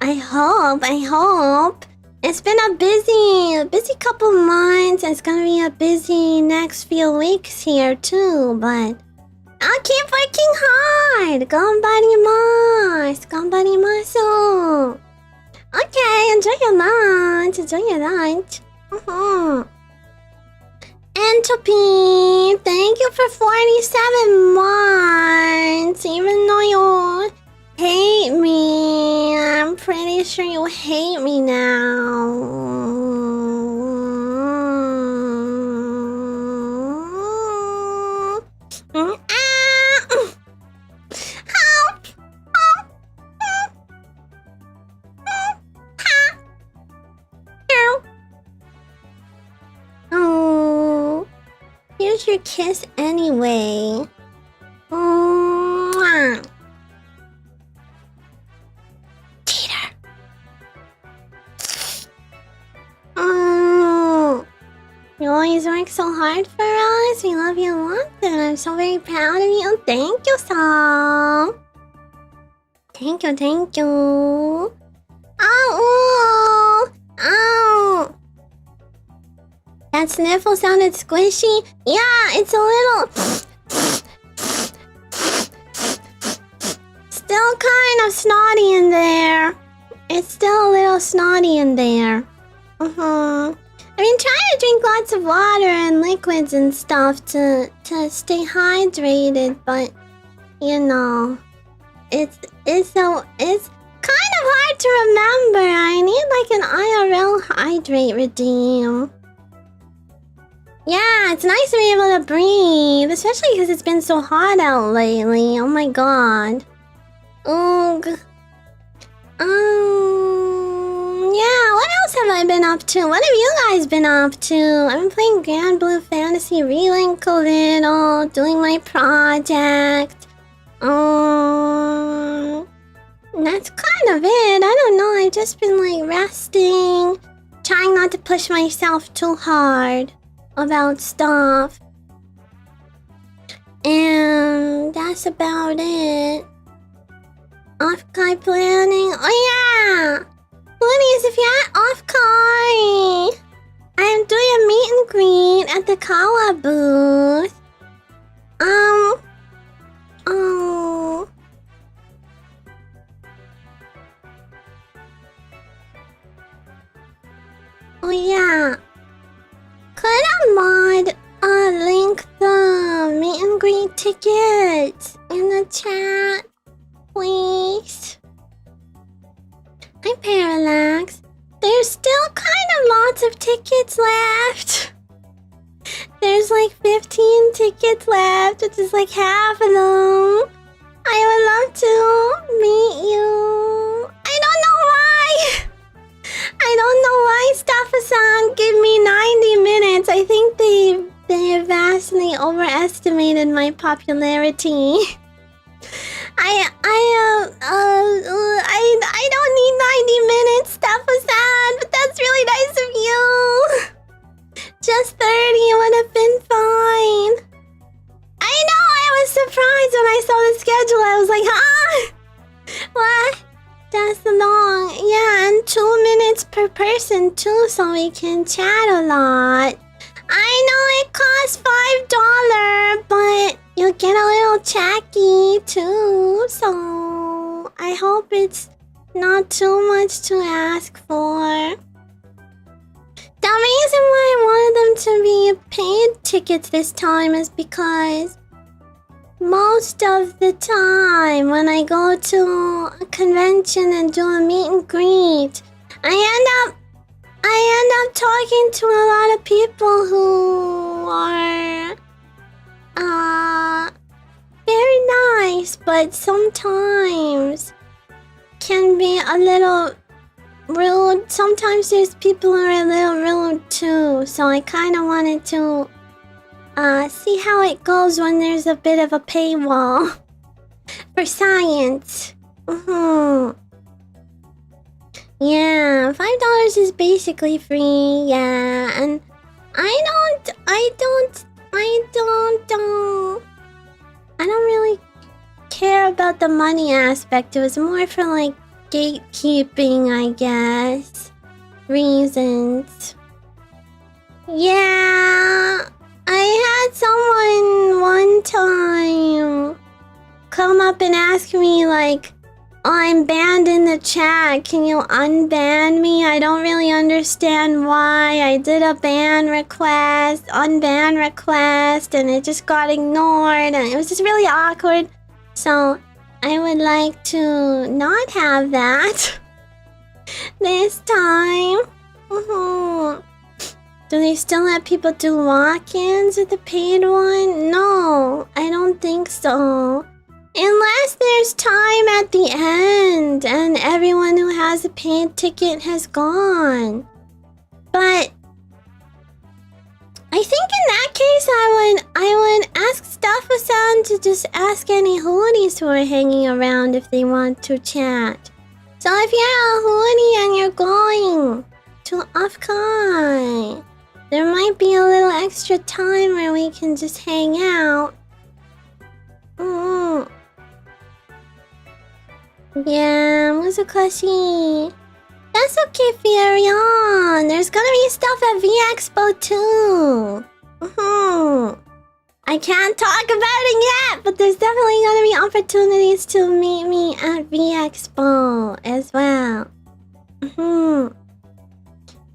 I hope. It's been a busy couple months. It's gonna be a busy next few weeks here too, but I'll keep working hard. Ganbarimasu. Okay, enjoy your lunch. Entropy, thank you for 47 months. Even though you hate me, I'm pretty sure you hate me now. Oh, here's your kiss anyway. Mwah. Cheater. You always work so hard for us. We love you a lot, and I'm so very proud of you. Thank you, so. Thank you. Oh. That sniffle sounded squishy. Yeah, it's a little... Still kind of snotty in there. It's still a little snotty in there. I've been trying to drink lots of water and liquids and stuff to stay hydrated, but you know, it's kind of hard to remember. I need like an IRL hydrate redeem. Yeah, it's nice to be able to breathe, especially because it's been so hot out lately. Oh my god. Ugh. Yeah, what else have I been up to? What have you guys been up to? I've been playing Grand Blue Fantasy Relink a little, doing my project. That's kind of it. I don't know, I've just been like resting, trying not to push myself too hard about stuff. And that's about it. Off-Kai planning. Oh yeah! Please, if you're at Off-Kai, I'm doing a meet and greet at the Kawa booth. Oh yeah. Could a mod link the meet and greet tickets in the chat, please? Hi Parallax. There's still kind of lots of tickets left. There's like 15 tickets left, which is like half of them. I would love to meet you. I don't know why Staffa-san gave me 90 minutes. I think they vastly overestimated my popularity. I don't need 90 minutes, Staffa-san, but that's really nice of you. Just 30 would have been fine. I know, I was surprised when I saw the schedule. I was like, huh? What? That's long. Yeah, and 2 minutes per person too, so we can chat a lot. I know it costs $5, but you'll get a little chatty too, so I hope it's not too much to ask for. The reason why I wanted them to be paid tickets this time is because most of the time when I go to a convention and do a meet and greet, I end up talking to a lot of people who are very nice, but sometimes can be a little rude know, sometimes there's people who are a little rude too, so I kind of wanted to see how it goes when there's a bit of a paywall for science. Yeah, $5 is basically free. Yeah, and I don't really care about the money aspect. It was more for like gatekeeping, I guess, reasons. Yeah, I had someone one time come up and ask me like, "Oh, I'm banned in the chat. Can you unban me? I don't really understand why. I did a ban request, unban request, and it just got ignored, and it was just really awkward. So I would like to not have that this time." Do they still let people do walk-ins with the paid one? No, I don't think so. Unless there's time at the end and everyone who has a paid ticket has gone. But I think in that case I would ask Staffa-san to just ask any hooties who are hanging around if they want to chat. So if you're a hoodie and you're going to Afkai, there might be a little extra time where we can just hang out. Yeah, Muzukashi. That's okay, Furion. There's gonna be stuff at V-Expo too. I can't talk about it yet, but there's definitely gonna be opportunities to meet me at V-Expo as well.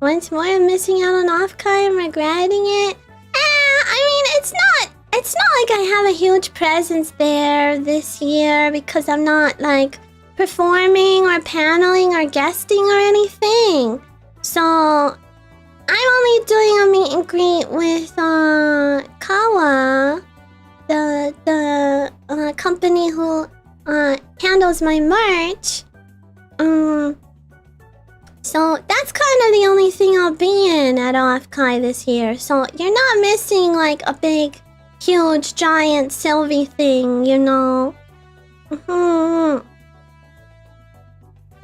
Once more, I'm missing out on Offkai. I'm regretting it. I mean, it's not like I have a huge presence there this year because I'm not like performing or paneling or guesting or anything. So I'm only doing a meet and greet with Kawa, the company who handles my merch. So that's kind of the only thing I'll be in at Offkai this year. So you're not missing like a big, huge, giant Silvi thing, you know.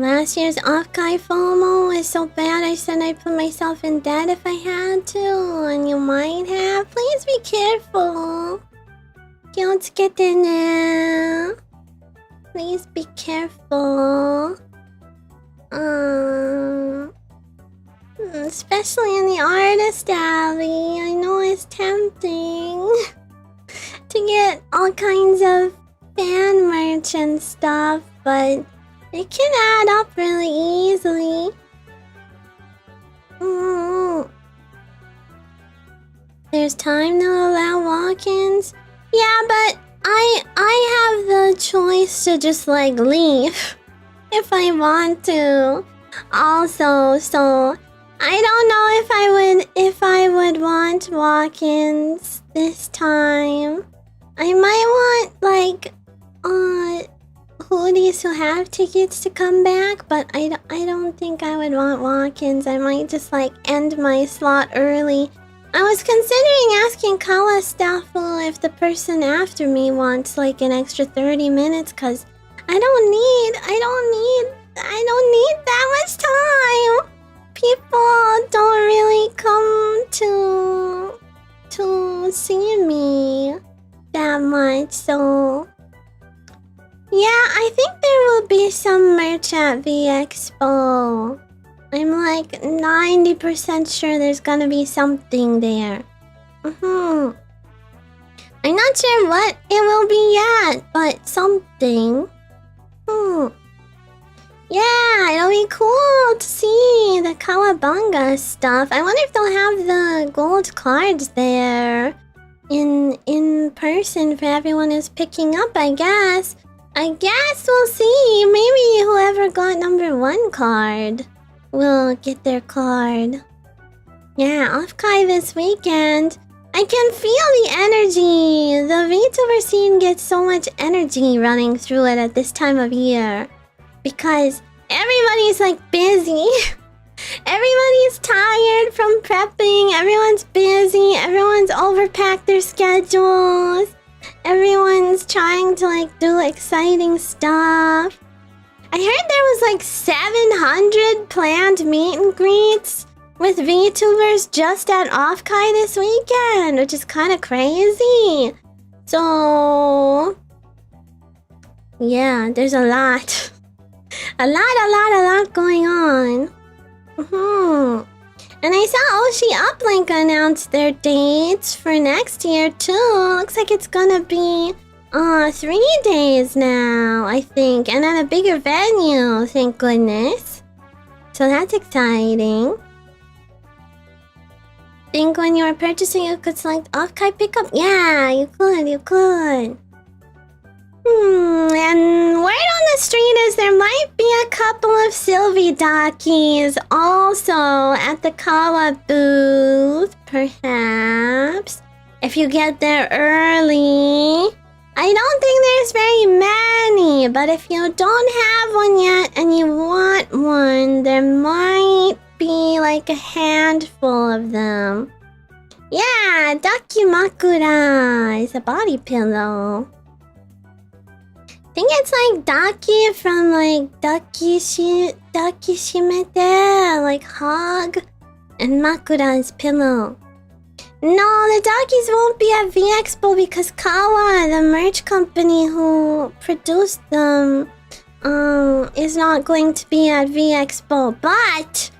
Last year's Offkai FOMO was so bad I said I'd put myself in debt if I had to. And you might have. Please be careful. Don't get in there. Please be careful. Especially in the artist alley. I know it's tempting to get all kinds of fan merch and stuff, but it can add up really easily. There's time to allow walk-ins? Yeah, but I have the choice to just like leave if I want to. Also, so I don't know if I would want walk-ins this time. I might want like hoodies who have tickets to come back, but I don't think I would want walk-ins. I might just like end my slot early. I was considering asking Kawa Staffu if the person after me wants like an extra 30 minutes, cause I don't need that much time. People don't really come to see me that much, so yeah, I think there will be some merch at V-Expo. I'm like 90% sure there's gonna be something there. I'm not sure what it will be yet, but something. Yeah, it'll be cool to see the Kawabanga stuff. I wonder if they'll have the gold cards there in person for everyone who's picking up, I guess. I guess we'll see. Maybe whoever got number 1 card will get their card. Yeah, Offkai this weekend. I can feel the energy. The VTuber scene gets so much energy running through it at this time of year. Because everybody's like busy. tired from prepping. Everyone's busy. Everyone's overpacked their schedules. Everyone's trying to like do exciting stuff. I heard there was like 700 planned meet and greets with VTubers just at Off-Kai this weekend, which is kind of crazy. So, yeah, there's a lot. A lot going on. And I saw Oshi Uplink announce their dates for next year too. Looks like it's gonna be 3 days now, I think, and at a bigger venue, thank goodness. So that's exciting. Think when you were purchasing you could select Off-Kai pickup? Yeah, you could. And word on the street is there might be a couple of Silvi Dakis also at the Kawa booth, perhaps. If you get there early. I don't think there's very many, but if you don't have one yet and you want one, there might be like a handful of them. Yeah, Dakimakura is a body pillow. I think it's like Daki from like Dakishimete, like hug, and Makura is pillow. No, the Dakis won't be at V-Expo because Kawa, the merch company who produced them, is not going to be at V-Expo. But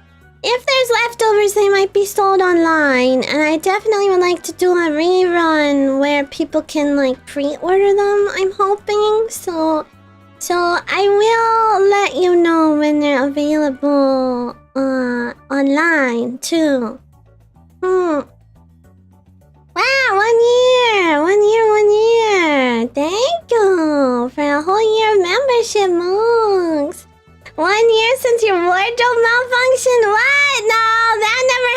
if there's leftovers, they might be sold online. And I definitely would like to do a rerun where people can like pre-order them, I'm hoping. So I will let you know when they're available online too. Wow, 1 year! Thank you for a whole year of membership, Moogs. 1 year since your wardrobe malfunctioned? What? No, that never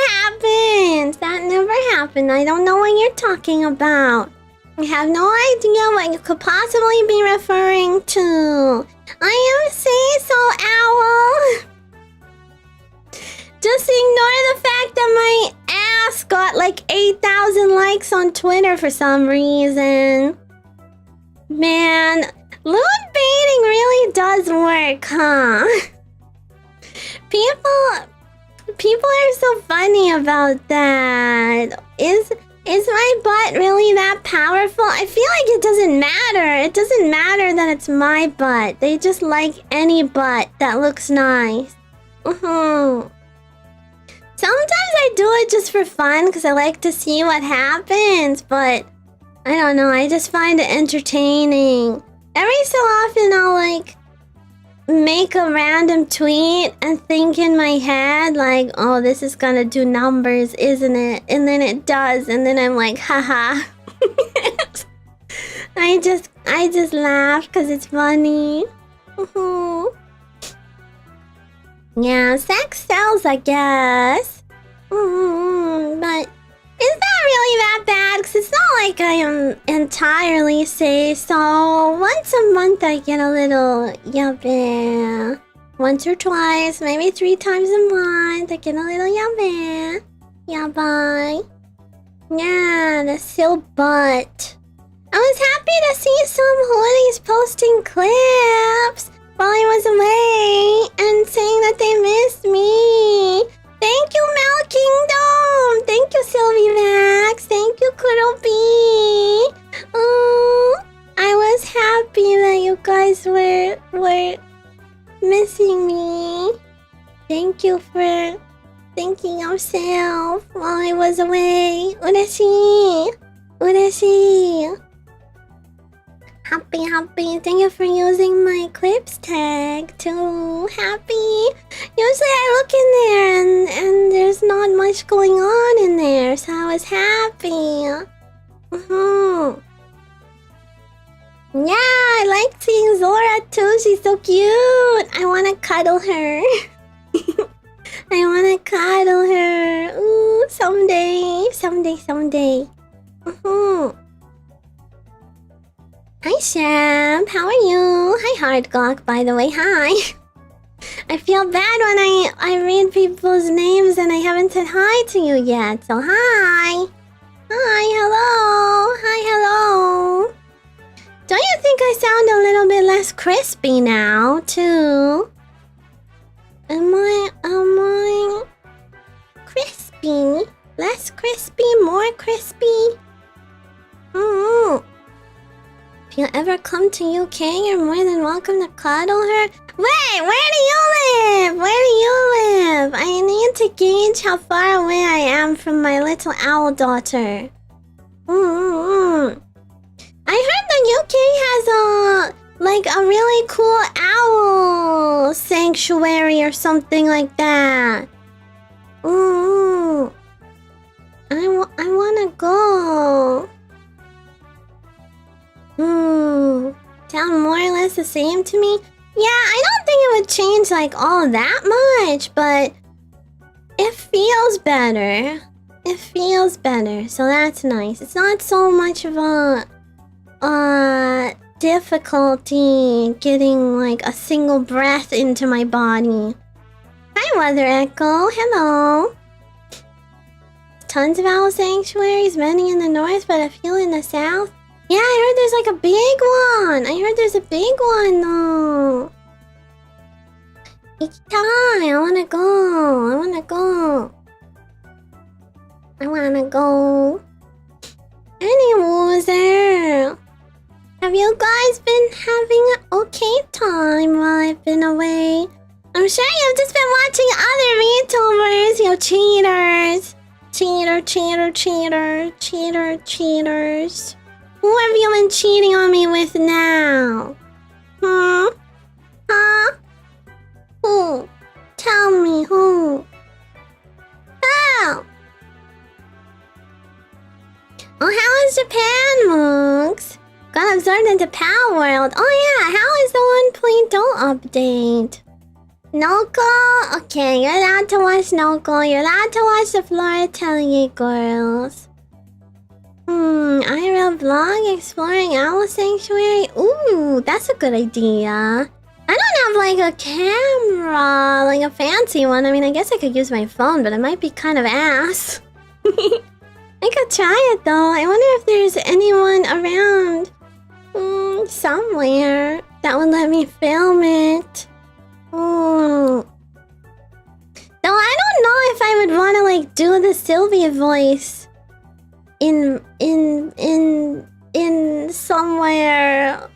happened. I don't know what you're talking about. I have no idea what you could possibly be referring to. I am Say-So Owl. Just ignore the fact that my ass got like 8,000 likes on Twitter for some reason. Man, loot baiting really does work, huh? People are so funny about that. Is my butt really that powerful? I feel like it doesn't matter. It doesn't matter that it's my butt. They just like any butt that looks nice. Sometimes I do it just for fun because I like to see what happens, but I don't know, I just find it entertaining. Every so often I'll like make a random tweet and think in my head like, oh, this is gonna do numbers, isn't it? And then it does, and then I'm like, haha. I just laugh because it's funny. Yeah, sex sells, I guess. But is that really that bad? Because it's not like I am entirely safe. So once a month I get a little yabe. Once or twice, maybe 3 times a month, I get a little yabe. Yabai. Yeah, the silk butt. I was happy to see some hoodies posting clips while I was away and saying that they missed me. Thank you, Mel Kingdom. Thank you, Silvi Max. Thank you, Kurobi. Oh, I was happy that you guys were missing me. Thank you for thinking of self while I was away. Ureshi. Happy. Thank you for using my clips tag too. Happy. Usually I look in there and there's not much going on in there, so I was happy. Yeah, I like seeing Zora too. She's so cute. I want to cuddle her. Ooh, someday. Hi, Sham. How are you? Hi, Hardglock, by the way. Hi. I feel bad when I read people's names and I haven't said hi to you yet, so hi! Hi, hello! Hi, hello! Don't you think I sound a little bit less crispy now, too? Am I crispy? Less crispy? More crispy? If you ever come to UK, you're more than welcome to cuddle her. Wait, where do you live? Where do you live? I need to gauge how far away I am from my little owl daughter. I heard the UK has a really cool owl sanctuary or something like that. I wanna go. Sound more or less the same to me? Yeah, I don't think it would change like all that much, but it feels better. It feels better, so that's nice. It's not so much of a difficulty getting like a single breath into my body. Hi, Weather Echo. Hello. Tons of owl sanctuaries, many in the north, but a few in the south. Yeah, I heard there's like a big one. I heard there's a big one though. Ikitai, I wanna go. I wanna go. I wanna go. Any loser. Have you guys been having an okay time while I've been away? I'm sure you've just been watching other VTubers, you cheaters. Cheaters. Who have you been cheating on me with now? Huh? Who? Tell me who? Oh! Oh, how is Japan, Mooks? Got absorbed into Power World. Oh yeah, how is the 1.0 update? Noko? Okay, you're allowed to watch Noko. You're allowed to watch the florAtelier girls. IRL vlog exploring Owl Sanctuary. Ooh, that's a good idea. I don't have like a camera, like a fancy one. I mean, I guess I could use my phone, but it might be kind of ass. I could try it though. I wonder if there's anyone around somewhere that would let me film it. Though I don't know if I would want to like do the Silvi voice in somewhere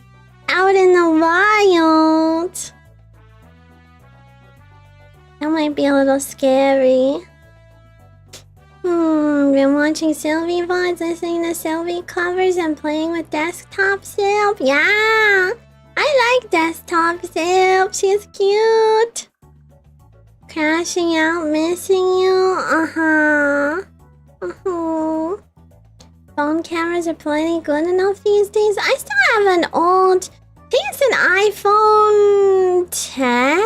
out in the wild. That might be a little scary. Been watching Silvi VODs, listening to Silvi covers, and playing with desktop Silv. Yeah, I like desktop Silv. She's cute. Crashing out, missing you. Phone cameras are plenty good enough these days. I still have an old, I think it's an iPhone 10?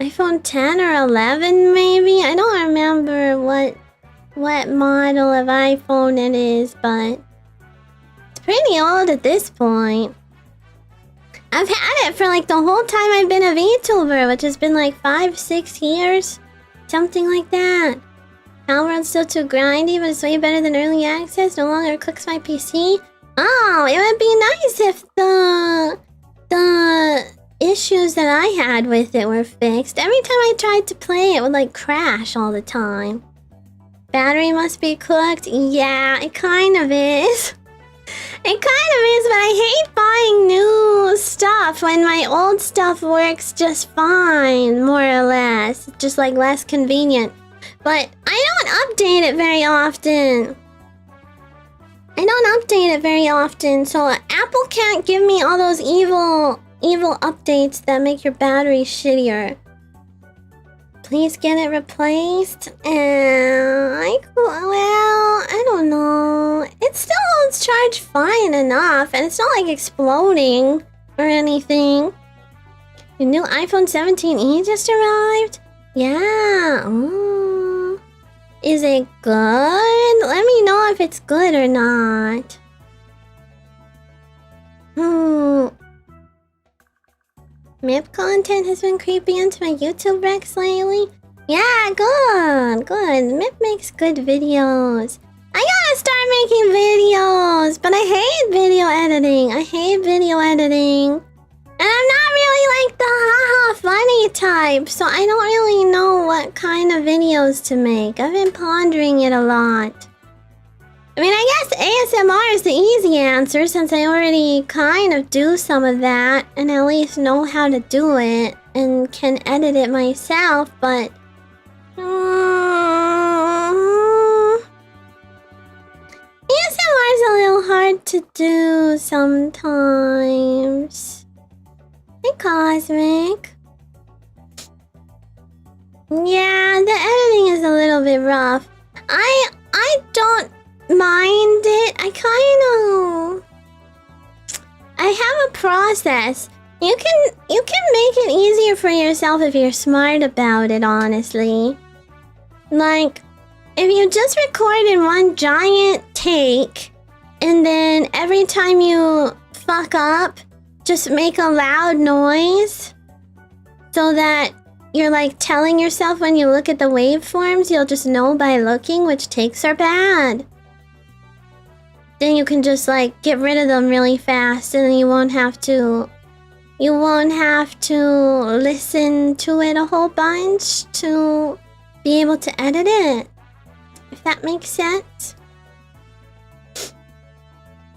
iPhone 10 or 11 maybe? I don't remember what model of iPhone it is, but it's pretty old at this point. I've had it for like the whole time I've been a VTuber, which has been like 5-6 years. Something like that. Powerworld's still too grindy, but it's way better than early access. No longer cooks my PC. Oh, it would be nice if the issues that I had with it were fixed. Every time I tried to play, it would like crash all the time. Battery must be cooked. Yeah, it kind of is. It kind of is, but I hate buying new stuff when my old stuff works just fine, more or less. It's just like less convenient. But I don't update it very often. So Apple can't give me all those evil updates that make your battery shittier. Please get it replaced. I don't know. It still holds charge fine enough, and it's not like exploding or anything. The new iPhone 17e just arrived? Yeah. Oh. Is it good? Let me know if it's good or not. MIP content has been creeping into my YouTube Rex lately. Yeah, good, good. Mip makes good videos. I gotta start making videos, but I hate video editing. I hate video editing. And I'm not really like the haha funny type, so I don't really know what kind of videos to make. I've been pondering it a lot. I mean, I guess ASMR is the easy answer since I already kind of do some of that and at least know how to do it and can edit it myself, but... ASMR is a little hard to do sometimes. Hey, Cosmic. Yeah, the editing is a little bit rough. I don't mind it. I have a process. You can make it easier for yourself if you're smart about it, honestly. Like, if you just record in one giant take, and then every time you fuck up, just make a loud noise, so that you're like telling yourself when you look at the waveforms, you'll just know by looking which takes are bad. Then you can just like get rid of them really fast, and then you won't have to listen to it a whole bunch to be able to edit it. If that makes sense.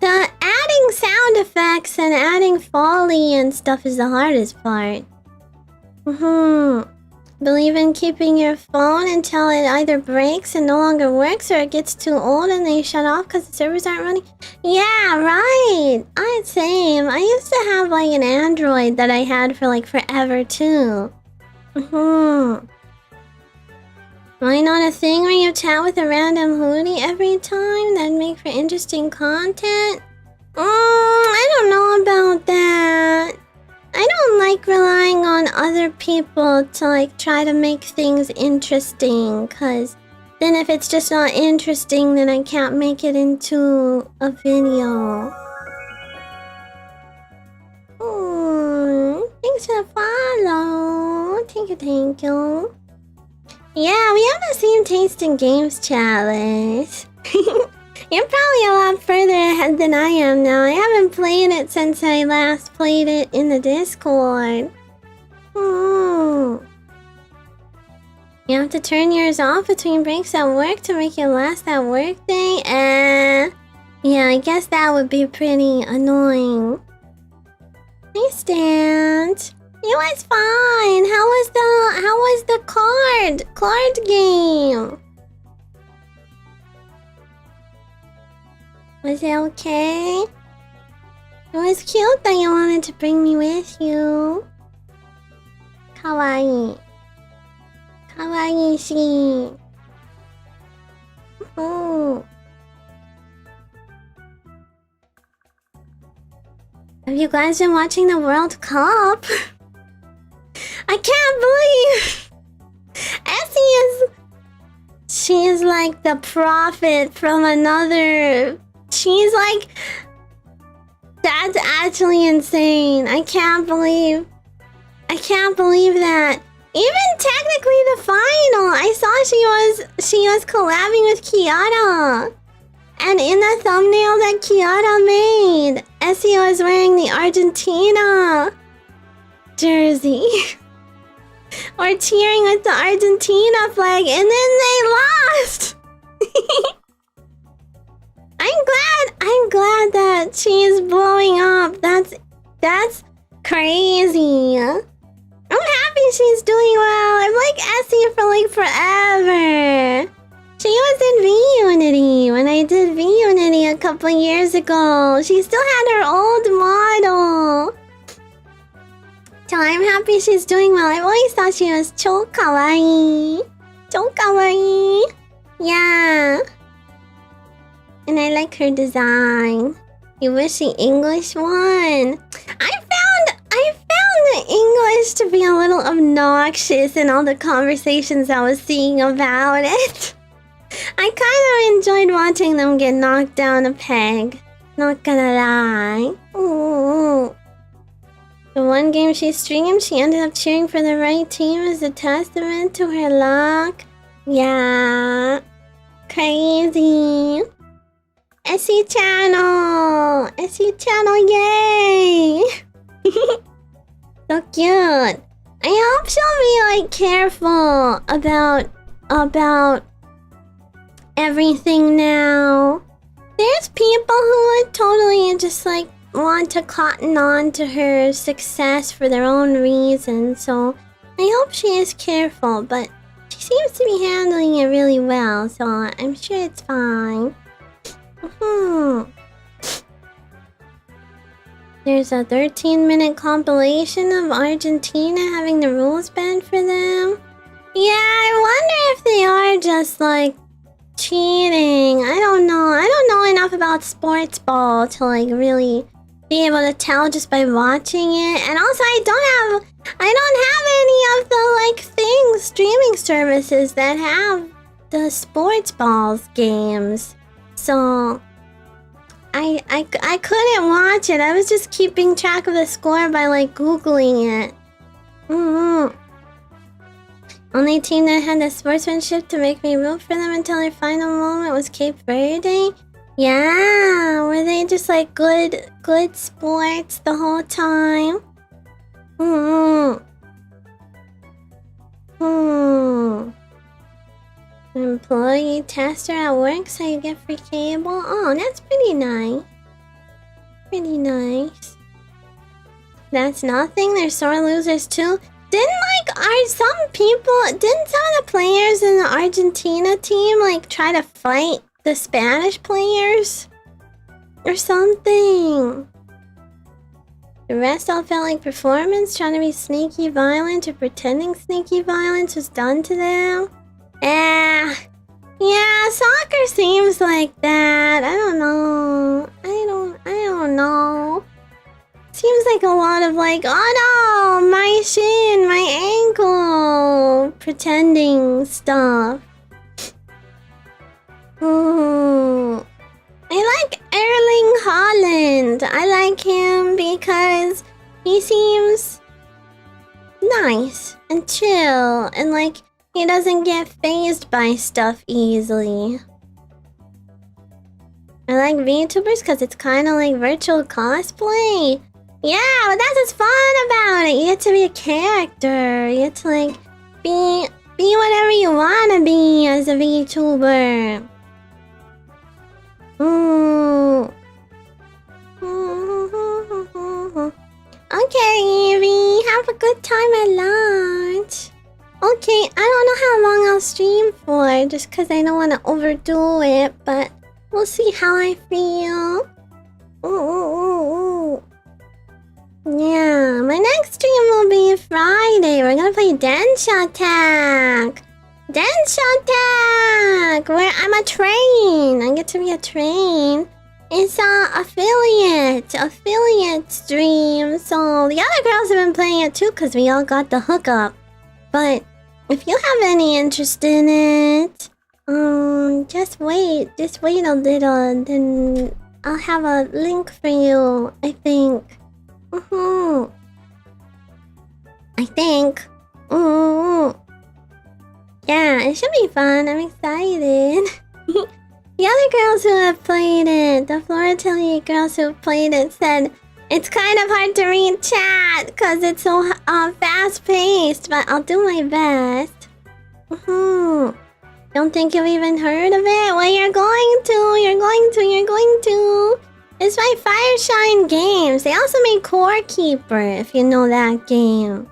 The adding sound effects and adding foley and stuff is the hardest part. Believe in keeping your phone until it either breaks and no longer works, or it gets too old and they shut off because the servers aren't running. Yeah, right. Same. I used to have like an Android that I had for like forever too. Why not a thing where you chat with a random hootie every time? That'd make for interesting content. I don't know about that. I don't like relying on other people to like try to make things interesting, cause then if it's just not interesting, then I can't make it into a video. Thanks for the follow. Thank you. Yeah, we have the same taste in games, Chalice. You're probably a lot further ahead than I am now. I haven't played it since I last played it in the Discord. You have to turn yours off between breaks at work to make it last that work day? Yeah, I guess that would be pretty annoying. Hey, Stant. It was fine. How was the card game? Was it okay? It was cute that you wanted to bring me with you. Kawaii. Kawaii-shi. Have you guys been watching the World Cup? I can't believe she is like the prophet from another. She's like, that's actually insane. I can't believe that. Even technically the final, I saw she was collabing with Kiara. And in the thumbnail that Kiara made, Essie was wearing the Argentina jersey. Or cheering with the Argentina flag, and then they lost. I'm glad that she is blowing up. That's crazy. I'm happy she's doing well. I've liked Essie for like forever. She was in V-Unity when I did V-Unity a couple years ago. She still had her old model. So I'm happy she's doing well. I've always thought she was so kawaii. So kawaii. Yeah. And I like her design. You wish the English won. I found the English to be a little obnoxious in all the conversations I was seeing about it. I kind of enjoyed watching them get knocked down a peg. Not gonna lie. Ooh. The one game she streamed, she ended up cheering for the right team as a testament to her luck. Yeah. Crazy. SE channel! SE channel, yay! So cute. I hope she'll be like careful about everything now. There's people who would totally just like want to cotton on to her success for their own reasons, so I hope she is careful, but she seems to be handling it really well, so I'm sure it's fine. There's a 13-minute compilation of Argentina having the rules banned for them. Yeah, I wonder if they are just like cheating. I don't know. I don't know enough about sports ball to like really be able to tell just by watching it. And also I don't have any of the like streaming services that have the sports balls games. So I couldn't watch it. I was just keeping track of the score by like Googling it. Only team that had the sportsmanship to make me root for them until their final moment was Cape Verde. Yeah, were they just like good sports the whole time? Employee tester at work so you get free cable. Oh, that's pretty nice. Pretty nice. That's nothing. They're sore losers too. Didn't some of the players in the Argentina team like try to fight the Spanish players? Or something? The rest all felt like performance, trying to be sneaky violent or pretending sneaky violence was done to them. Yeah, soccer seems like that. I don't know. I don't know. Seems like a lot of like, oh no, my shin, my ankle, pretending stuff. I like Erling Haaland. I like him because he seems nice and chill and like he doesn't get fazed by stuff easily. I like VTubers because it's kind of like virtual cosplay. Yeah, but that's what's fun about it. You get to be a character. You get to like be whatever you want to be as a VTuber. Okay, Evie, have a good time at lunch. Okay, I don't know how long I'll stream for, just because I don't want to overdo it, but we'll see how I feel. Yeah, my next stream will be Friday. We're gonna play Densha Attack. Densha Attack, where I'm a train. I get to be a train. It's a affiliate stream. So the other girls have been playing it too, because we all got the hookup. But if you have any interest in it, just wait a little, and then I'll have a link for you, I think. I think. Yeah, it should be fun. I'm excited. The other girls who have played it, the florAtelier girls who have played it, said it's kind of hard to read chat because it's so fast-paced, but I'll do my best. Don't think you've even heard of it? Well, you're going to. It's by Fireshine Games. They also made Core Keeper, if you know that game.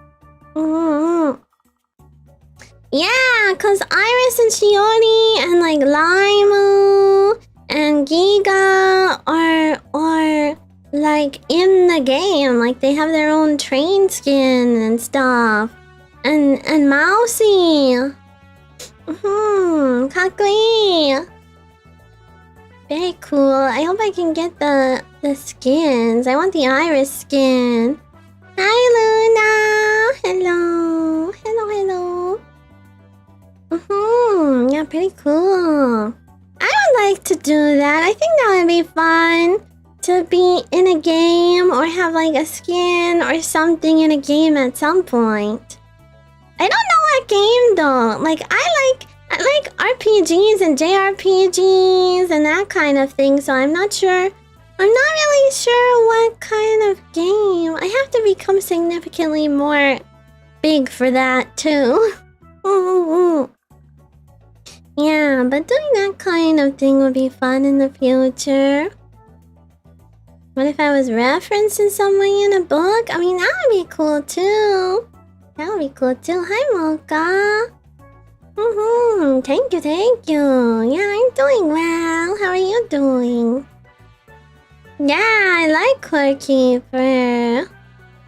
Yeah, cause Iris and Shiori and like Limu and Giga are like in the game. Like they have their own train skin and stuff. And Mousy. Kakui. Very cool. I hope I can get the skins. I want the Iris skin. Hi Luna. Hello. Yeah, pretty cool. I would like to do that. I think that would be fun. to be in a game or have like a skin or something in a game at some point. I don't know what game though. Like I like RPGs and JRPGs and that kind of thing, so I'm not sure. I'm not really sure what kind of game. I have to become significantly more big for that too. Yeah, but doing that kind of thing would be fun in the future. What if I was referenced in some way in a book? I mean, that would be cool too. That would be cool too. Hi, Mocha. Thank you. Yeah, I'm doing well. How are you doing? Yeah, I like Core Keeper.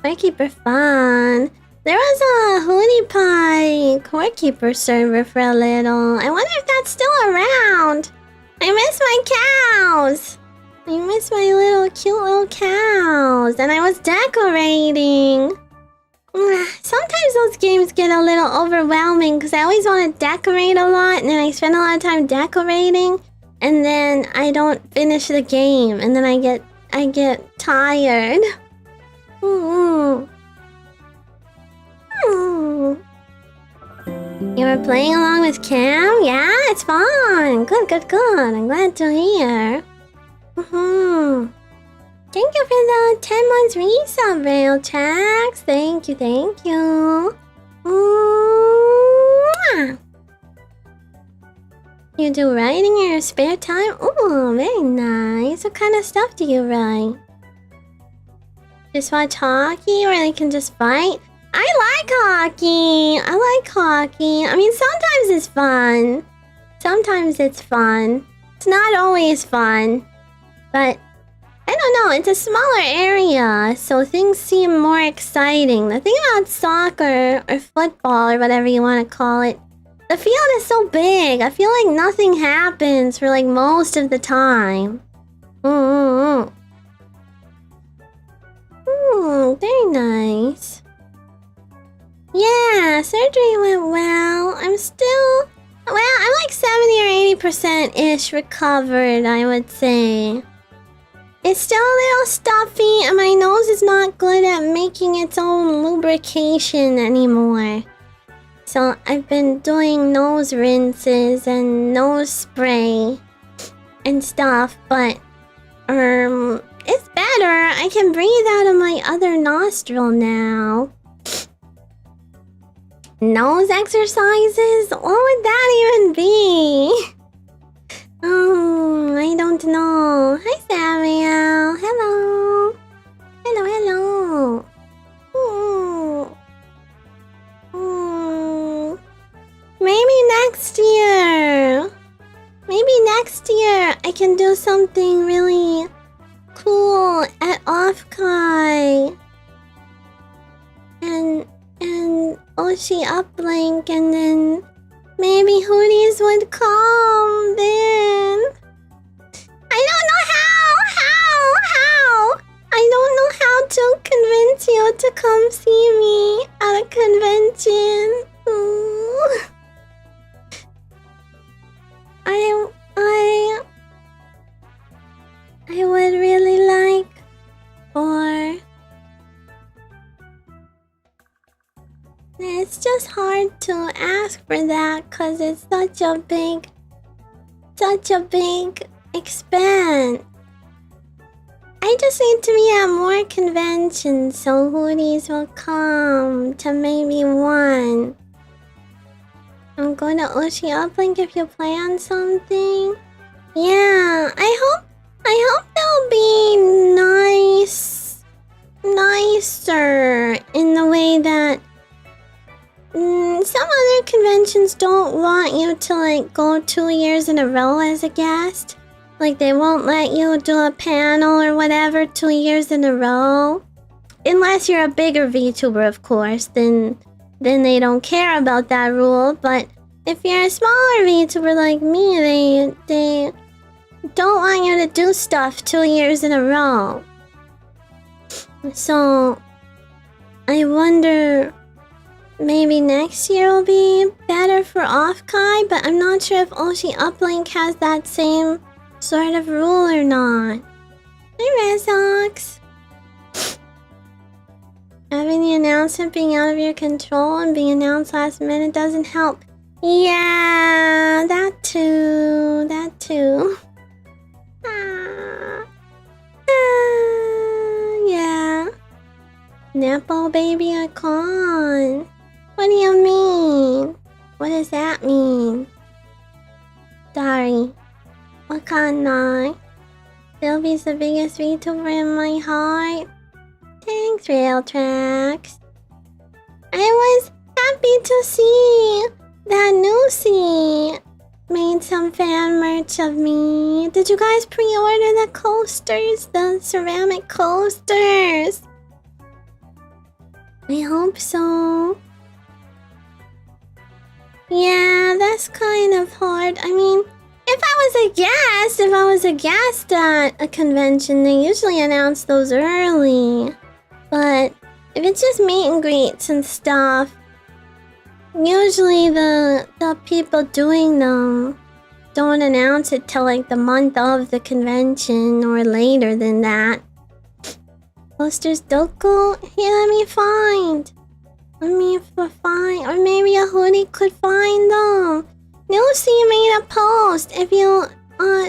Core Keeper fun. There was a Hootie Pie Core Keeper server for a little. I wonder if that's still around. I miss my cows. I miss my cute little cows. And I was decorating. Sometimes those games get a little overwhelming because I always want to decorate a lot and then I spend a lot of time decorating and then I don't finish the game and then I get tired. You were playing along with Cam? Yeah, it's fun. Good. I'm glad to hear. Thank you for the 10 months resub, Rail Tracks. Thank you. You do writing in your spare time? Oh, very nice. What kind of stuff do you write? Just watch hockey or you can just fight? I like hockey. I mean, sometimes it's fun. It's not always fun. But I don't know, it's a smaller area, so things seem more exciting. The thing about soccer or football or whatever you want to call it, the field is so big. I feel like nothing happens for like most of the time. Very nice. Yeah, surgery went well. I'm like 70 or 80%-ish recovered, I would say. It's still a little stuffy and my nose is not good at making its own lubrication anymore. So I've been doing nose rinses and nose spray and stuff, but it's better. I can breathe out of my other nostril now. Nose exercises? What would that even be? Oh, I don't know. Hi, Samuel. Hello. Maybe next year I can do something really cool at Offkai. And Oshi uplink and then maybe hooties would come then. I don't know how. I don't know how to convince you to come see me at a convention. I would really like for... It's just hard to ask for that because it's such a big expense. I just need to be at more conventions so hooties will come to maybe one. I'm going to Oshi Uplink if you plan something. Yeah, I hope they'll be nicer in the way that some other conventions don't want you to like go 2 years in a row as a guest. Like they won't let you do a panel or whatever 2 years in a row. Unless you're a bigger VTuber, of course, then they don't care about that rule. But if you're a smaller VTuber like me, they don't want you to do stuff 2 years in a row. So I wonder maybe next year will be better for Offkai, but I'm not sure if Oshi Uplink has that same sort of rule or not. Hi, Rezox. Having the announcement being out of your control and being announced last minute doesn't help. Yeah, that too. That too. Yeah. Nepo baby icon. What do you mean? What does that mean? Sorry. Wakana. Silvi's the biggest VTuber in my heart. Thanks, Rail Tracks. I was happy to see that Nusi made some fan merch of me. Did you guys pre-order the coasters? The ceramic coasters? I hope so. Yeah, that's kind of hard. I mean, if I was a guest at a convention, they usually announce those early. But if it's just meet and greets and stuff, usually the people doing them don't announce it till like the month of the convention or later than that. Posters Doko? Here, let me find. Or maybe a hoodie could find them. Lucy made a post. If you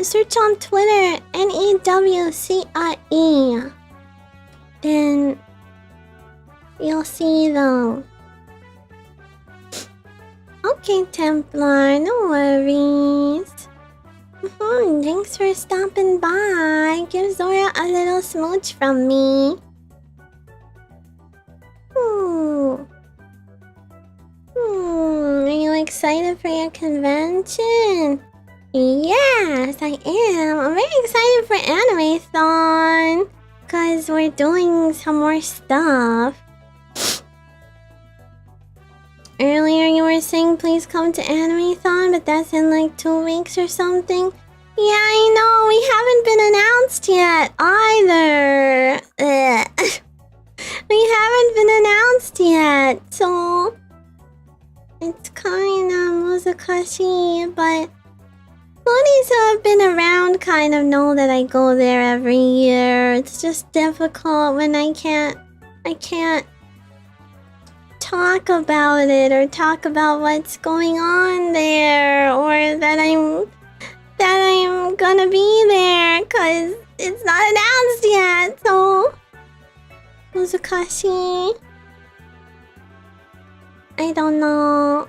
search on Twitter, NEWCIE, then you'll see them. Okay, Templar, no worries. Thanks for stopping by. Give Zora a little smooch from me. Are you excited for your convention? Yes, I am. I'm very excited for Anime-thon, because we're doing some more stuff. Earlier you were saying please come to Anime-thon, but that's in like 2 weeks or something. Yeah, I know. We haven't been announced yet either. We haven't been announced yet, so it's kind of muzakashi, but hoodies who have been around kind of know that I go there every year. It's just difficult when I can't talk about it or talk about what's going on there, or that I'm gonna be there because it's not announced yet. So muzakashi. I don't know.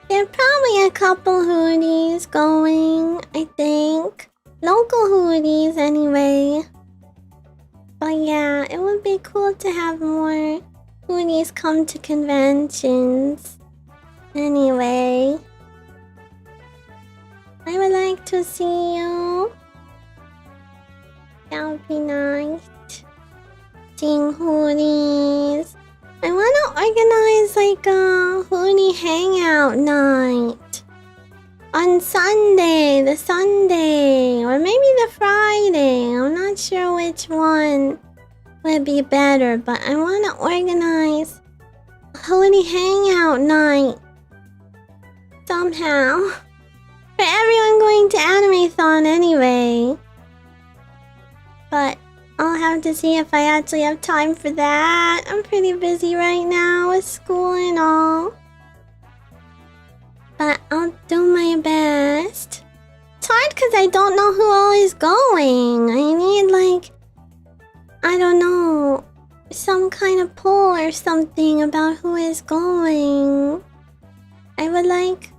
There are probably a couple hoodies going, I think. Local hoodies anyway. But yeah, it would be cool to have more hoodies come to conventions. Anyway, I would like to see you. That would be nice. Seeing hoodies. I want to organize like a hoodie hangout night on Sunday, the Sunday, or maybe the Friday. I'm not sure which one would be better, but I want to organize a hoodie hangout night somehow for everyone going to Anime-thon anyway. But I'll have to see if I actually have time for that. I'm pretty busy right now with school and all. But I'll do my best. It's hard because I don't know who all is going. I need like, I don't know, some kind of poll or something about who is going. I would like...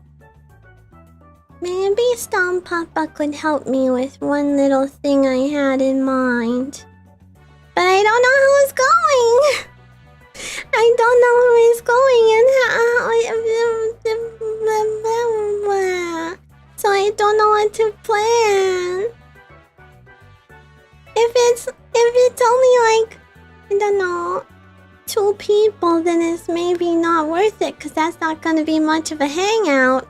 Maybe Stomp Papa could help me with one little thing I had in mind. But I don't know who's going! I don't know who is going and how... So I don't know what to plan. If it's only like, I don't know, 2 people, then it's maybe not worth it because that's not gonna be much of a hangout.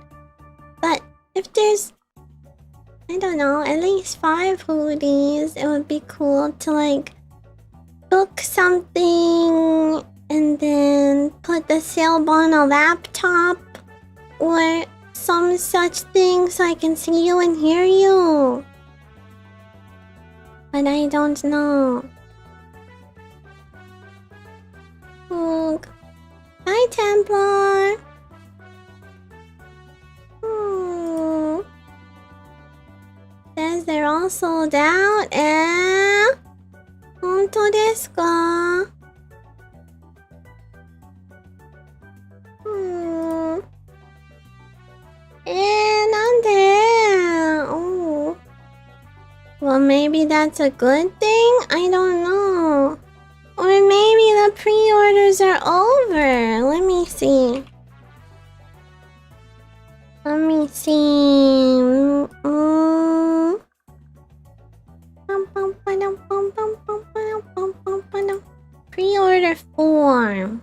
But if there's, I don't know, at least 5 hoodies, it would be cool to like book something and then put the sale on a laptop or some such thing so I can see you and hear you. but I don't know. Hi, Templar. Says they're all sold out. Honto desu ka? Nande? Oh. Well, maybe that's a good thing? I don't know. Or maybe the pre-orders are over. Let me see. Let me see. Pre-order form.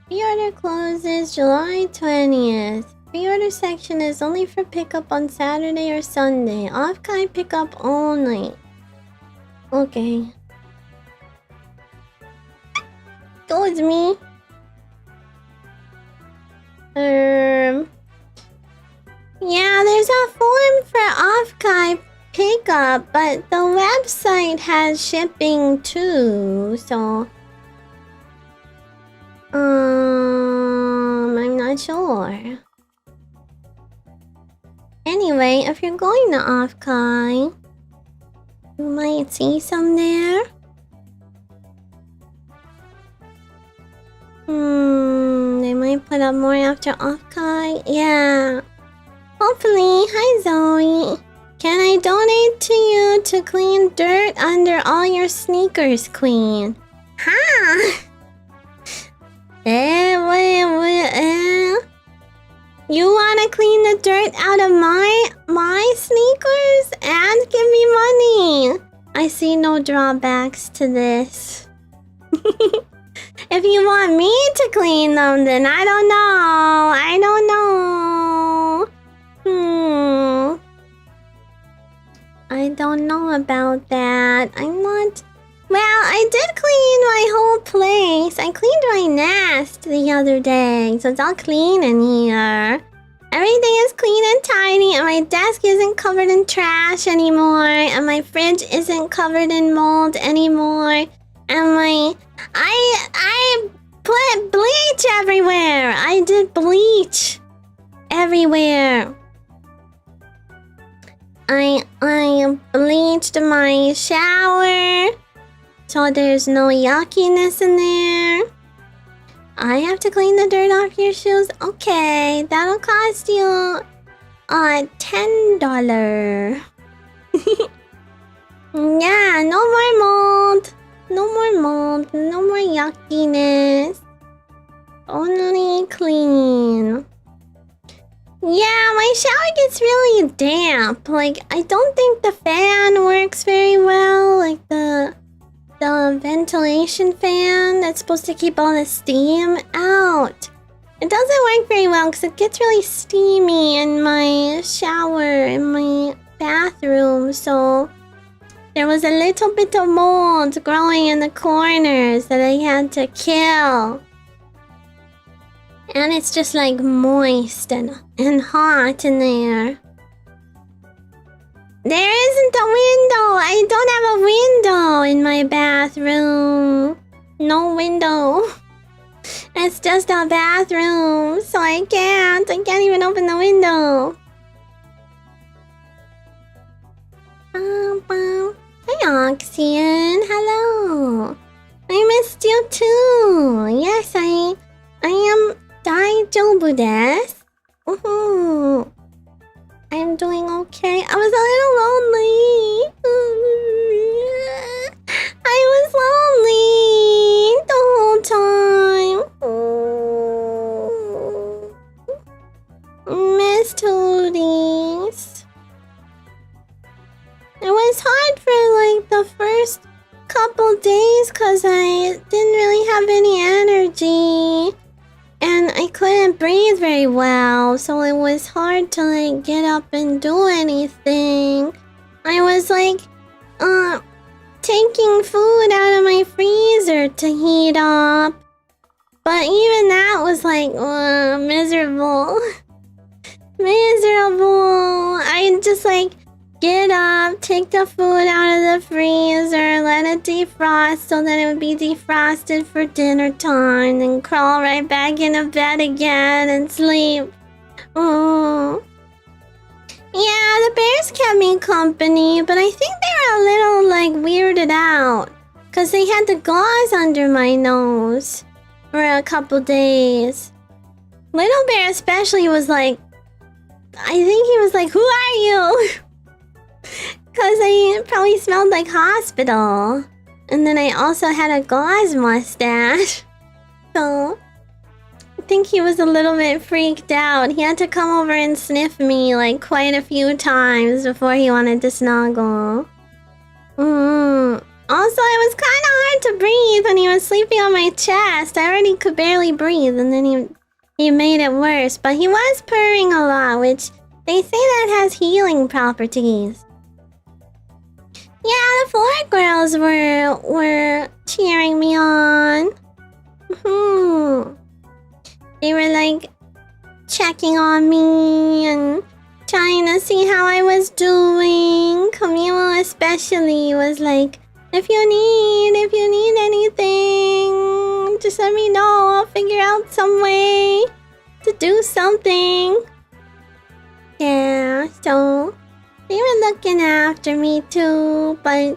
Pre-order closes July 20th. Pre-order section is only for pickup on Saturday or Sunday. Off-kai pickup only. Okay. Go with me. Yeah, there's a form for off-kai pickup, but the website has shipping too, so... I'm not sure. Anyway, if you're going to off-kai, you might see some there. They might put up more after off-kai. Yeah. Hopefully. Hi, Zoe. Can I donate to you to clean dirt under all your sneakers, Queen? Huh? You wanna clean the dirt out of my sneakers and give me money? I see no drawbacks to this. If you want me to clean them, then I don't know. I don't know. I don't know about that. I'm not... Well, I did clean my whole place. I cleaned my nest the other day, so it's all clean in here. Everything is clean and tidy, and my desk isn't covered in trash anymore, and my fridge isn't covered in mold anymore, and I put bleach everywhere. I did bleach everywhere. I bleached my shower, so there's no yuckiness in there. I have to clean the dirt off your shoes. Okay, that'll cost you $10. Yeah, no more mold. No more mold. No more yuckiness. Only clean. Yeah, my shower gets really damp. Like, I don't think the fan works very well. Like, the ventilation fan that's supposed to keep all the steam out. It doesn't work very well because it gets really steamy in my shower, in my bathroom. So there was a little bit of mold growing in the corners that I had to kill. And it's just like moist and hot in there. There isn't a window. I don't have a window in my bathroom. No window. It's just a bathroom, so I can't even open the window. Hi, Oxian. Hello. I missed you too. Yes, I am daijoubu desu. I'm doing okay. I was a little lonely. I was lonely the whole time. Missed hooties. It was hard for like the first couple days because I didn't really have any energy. And I couldn't breathe very well, so it was hard to like get up and do anything. I was like, taking food out of my freezer to heat up. But even that was like, miserable. Miserable. I just like get up, take the food out of the freezer, let it defrost so that it would be defrosted for dinner time, then crawl right back into bed again and sleep. Oh. Yeah, the bears kept me company, but I think they were a little, like, weirded out. Because they had the gauze under my nose for a couple days. Little Bear especially was like... I think he was like, who are you? Because I probably smelled like hospital. And then I also had a gauze mustache. So... I think he was a little bit freaked out. He had to come over and sniff me like quite a few times before he wanted to snuggle. Also, it was kind of hard to breathe when he was sleeping on my chest. I already could barely breathe, and then he made it worse. But he was purring a lot, which they say that has healing properties. Yeah, the floor girls were cheering me on. They were like checking on me and trying to see how I was doing. Camilo especially was like, if you need anything, just let me know. I'll figure out some way to do something. Yeah, so they were looking after me too, but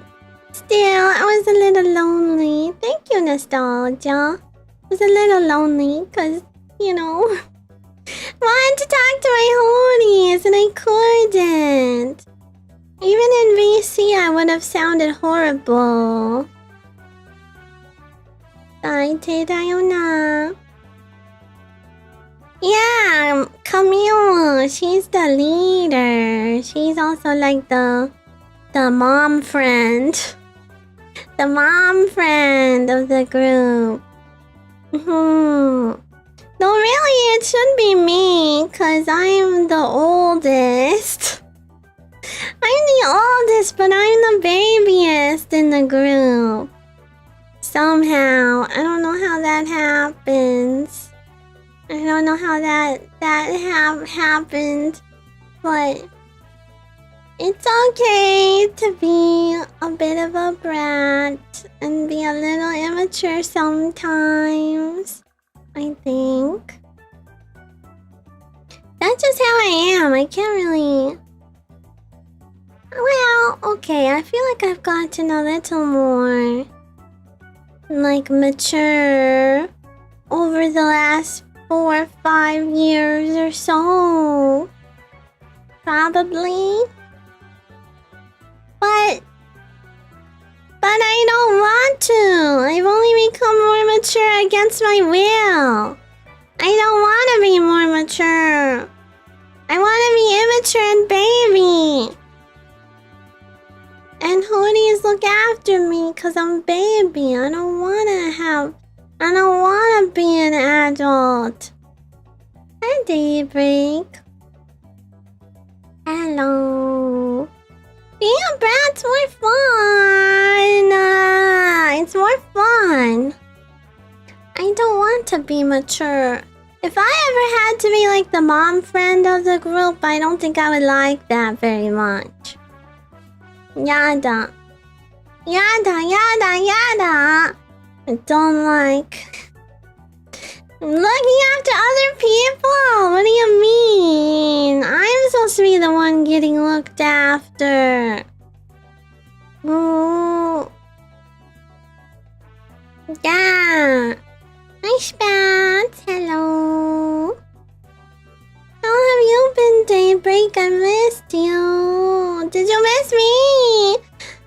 still, I was a little lonely. Thank you, Nostalgia. I was a little lonely because, you know, wanted to talk to my hooties and I couldn't. Even in VC, I would have sounded horrible. Yeah, Camille, she's the leader. She's also like the mom friend. The mom friend of the group. No, really, it should be me, because I'm the oldest. I'm the oldest, but I'm the babiest in the group. Somehow. I don't know how that happens. I don't know how that happened. But it's okay to be a bit of a brat and be a little immature sometimes. I think. That's just how I am. I can't really... Well, okay, I feel like I've gotten a little more, like, mature over the last 4 or 5 years or so. Probably. But I don't want to. I've only become more mature against my will. I don't want to be more mature. I want to be immature and baby. And hoodies look after me because I'm baby. I don't want to be an adult. Hi, Daybreak. Hello. Being a brat's more fun. It's more fun. I don't want to be mature. If I ever had to be like the mom friend of the group, I don't think I would like that very much. Yada. Yada, yada, yada. I don't like looking after other people. What do you mean? I'm supposed to be the one getting looked after. Ooh. Yeah. Hi, Spats. Hello. How have you been, Daybreak? I missed you. Did you miss me?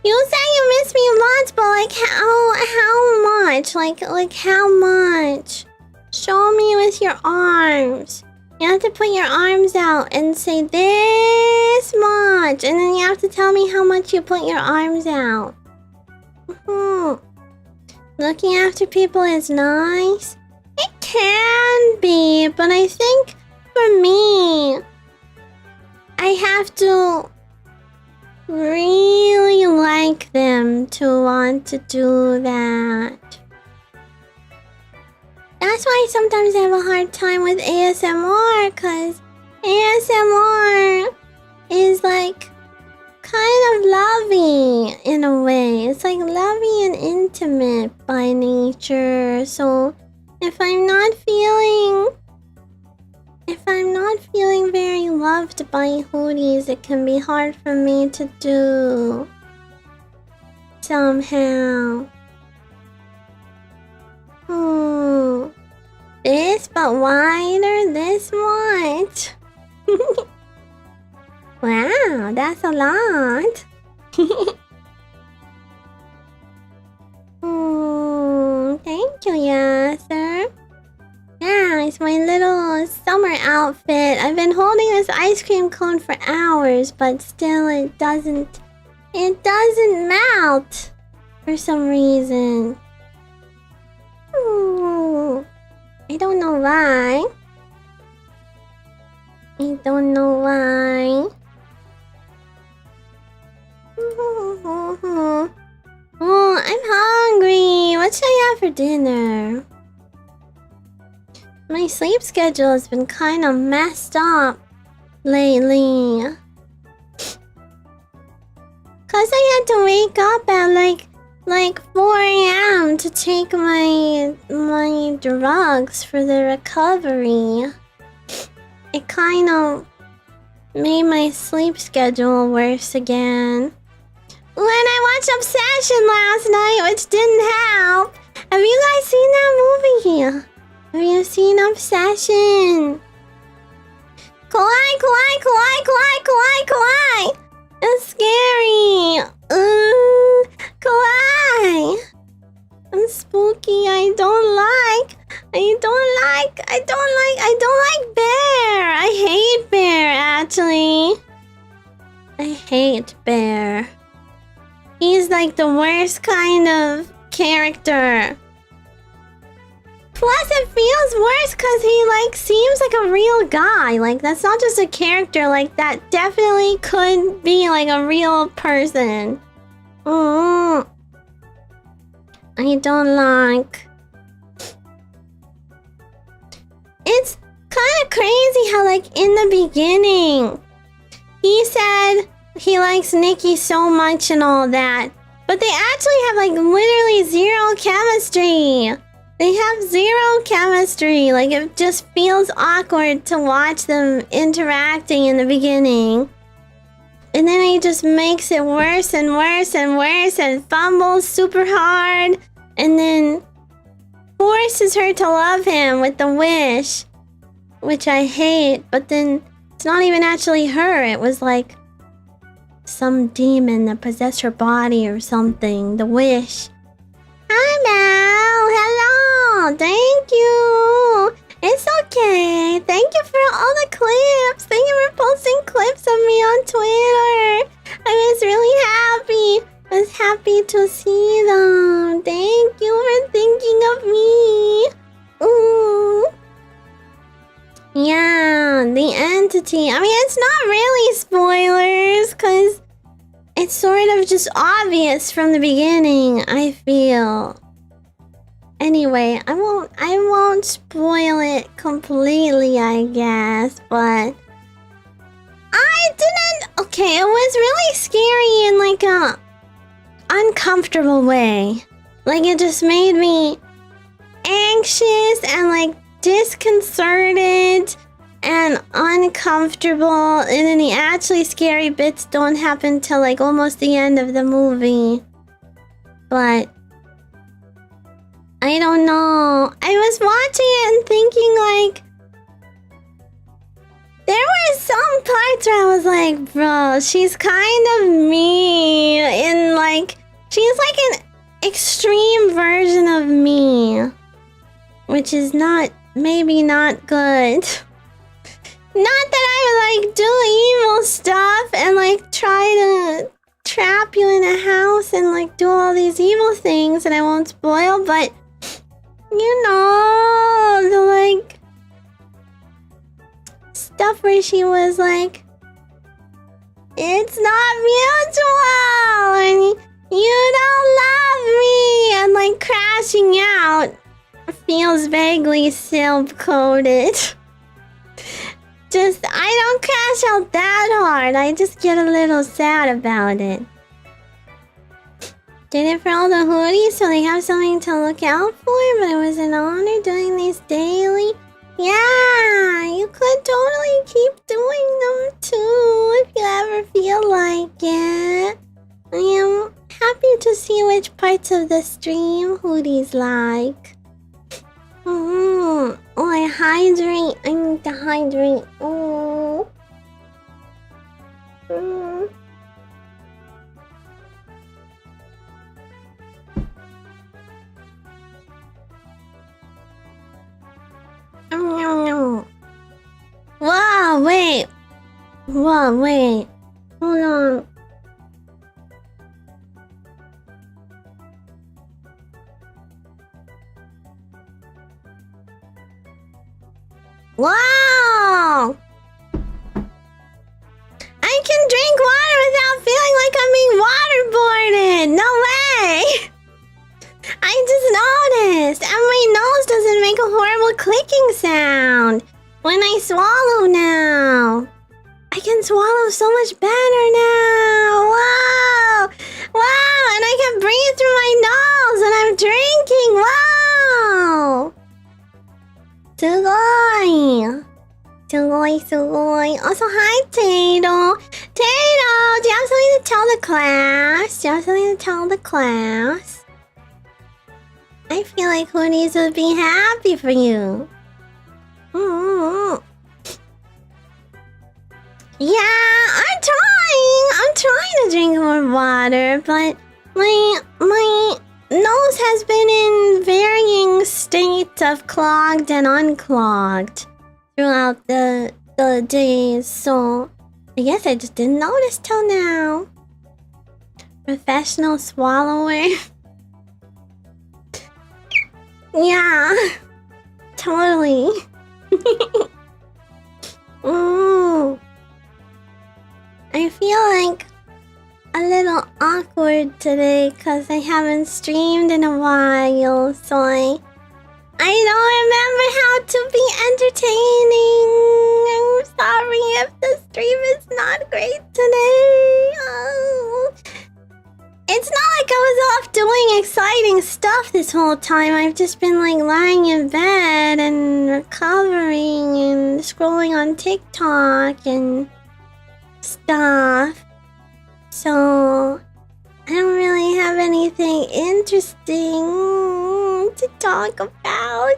You said you missed me lots, but like how much? Like how much? Show me with your arms. You have to put your arms out and say this much, and then you have to tell me how much you put your arms out. Looking after people is nice. It can be, but I think for me, I have to really like them to want to do that. That's why sometimes I have a hard time with ASMR, because ASMR is like kind of lovey in a way. It's like lovey and intimate by nature. So if I'm not feeling very loved by hooties, it can be hard for me to do somehow. This but wider, this much. Wow, that's a lot. Thank you, Yasser. Yeah, it's my little summer outfit. I've been holding this ice cream cone for hours, but still it doesn't melt for some reason. I don't know why. Oh, I'm hungry. What should I have for dinner? My sleep schedule has been kind of messed up lately. Cause I had to wake up at like 4 a.m. to take my drugs for the recovery. It kind of made my sleep schedule worse again. When I watched Obsession last night, which didn't help. Have you guys seen that movie? Have you seen Obsession? Kawaii, kawaii, kawaii, kawaii, kawaii, kawaii. It's scary. Kawaii. I'm spooky. I don't like Bear. I hate Bear, actually. I hate Bear. He's like the worst kind of character. Plus, it feels worse because he like seems like a real guy. Like, that's not just a character. Like, that definitely could be like a real person. I don't like. It's kind of crazy how like in the beginning he said he likes Nikki so much and all that, but they actually have like literally zero chemistry. They have zero chemistry. Like, it just feels awkward to watch them interacting in the beginning. And then he just makes it worse and worse and worse and fumbles super hard. And then forces her to love him with the wish, which I hate. But then it's not even actually her. It was like some demon that possessed her body or something. The wish. Hi, Mel. Hello. Thank you. It's okay. Thank you for all the clips. Thank you for posting clips of me on Twitter. I was really happy. I was happy to see them. Thank you for thinking of me. Ooh. Yeah, the entity. I mean, it's not really spoilers because it's sort of just obvious from the beginning, I feel. Anyway, I won't spoil it completely, I guess, but I didn't. Okay, it was really scary in like a uncomfortable way. Like, it just made me anxious and like disconcerted and uncomfortable, and then the actually scary bits don't happen till like almost the end of the movie. But I don't know. I was watching it and thinking like there were some parts where I was like, bro, she's kind of me, and like she's like an extreme version of me, which is maybe not good. Not that I like do evil stuff and like try to trap you in a house and like do all these evil things that I won't spoil, but you know, the like stuff where she was like, it's not mutual and you don't love me, and like crashing out feels vaguely silp-coded. I don't crash out that hard. I just get a little sad about it. Did it for all the hoodies so they have something to look out for, but it was an honor doing these daily. Yeah, you could totally keep doing them too if you ever feel like it. I am happy to see which parts of the stream hoodies like. Oh, I hydrate. I need to hydrate. Oh. Wow, wait. Wow, wait. Hold on. Wow! I can drink water without feeling like I'm being waterboarded! No way! I just noticed! And my nose doesn't make a horrible clicking sound when I swallow now. I can swallow so much better now! Wow! Wow! And I can breathe through my nose when I'm drinking! Wow! すごい! すごい, すごい. Also, hi, Tato. Tato, do you have something to tell the class? Do you have something to tell the class? I feel like hoodies would be happy for you. Yeah, I'm trying to drink more water, but my nose has been in varying states of clogged and unclogged throughout the days, so I guess I just didn't notice till now. Professional swallower. Yeah, totally. I feel like a little awkward today because I haven't streamed in a while, so I don't remember how to be entertaining. I'm sorry if the stream is not great today. Oh. It's not like I was off doing exciting stuff this whole time. I've just been like lying in bed and recovering and scrolling on TikTok and stuff. So I don't really have anything interesting to talk about.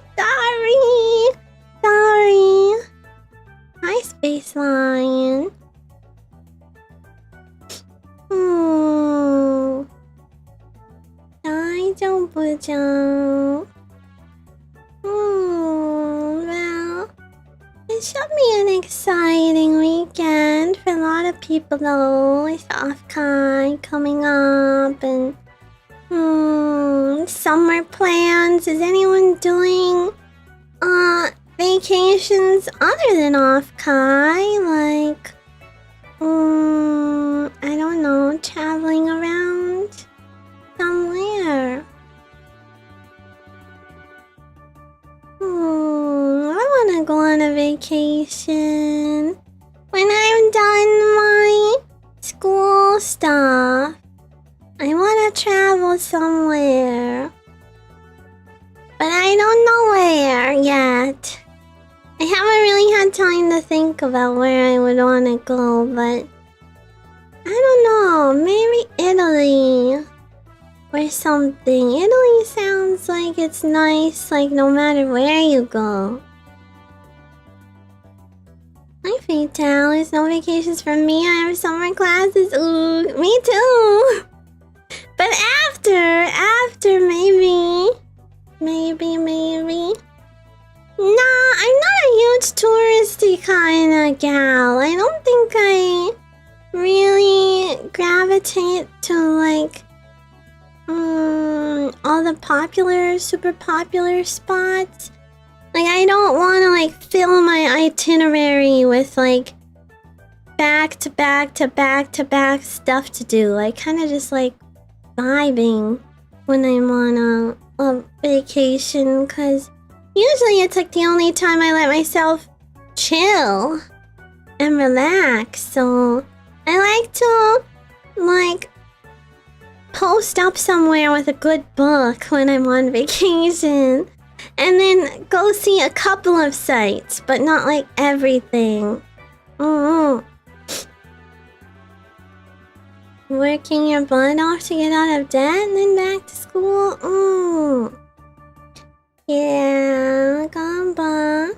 Sorry. Hi, Space Lion. 大丈夫じゃん。Well, it should be an exciting weekend for a lot of people though. With Off-Kai coming up and summer plans. Is anyone doing vacations other than Off-Kai? Like I don't know, traveling around somewhere. I wanna go on a vacation when I'm done my school stuff. I wanna travel somewhere, but I don't know where yet. I haven't really had time to think about where I would wanna go, but I don't know, maybe Italy or something. Italy sounds like it's nice, like no matter where you go. Hi, Fatal. There's no vacations for me. I have summer classes. Ooh, me too. But after maybe. Nah, I'm not a huge touristy kind of gal. I don't think I really gravitate to like all the super popular spots. Like I don't want to like fill my itinerary with like back to back stuff to do. I kind of just like vibing when I'm on a vacation, because usually it's like the only time I let myself chill. and relax. So I like to like post up somewhere with a good book when I'm on vacation. And then go see a couple of sites, but not like everything. Working your butt off to get out of debt and then back to school. Yeah, Gamba.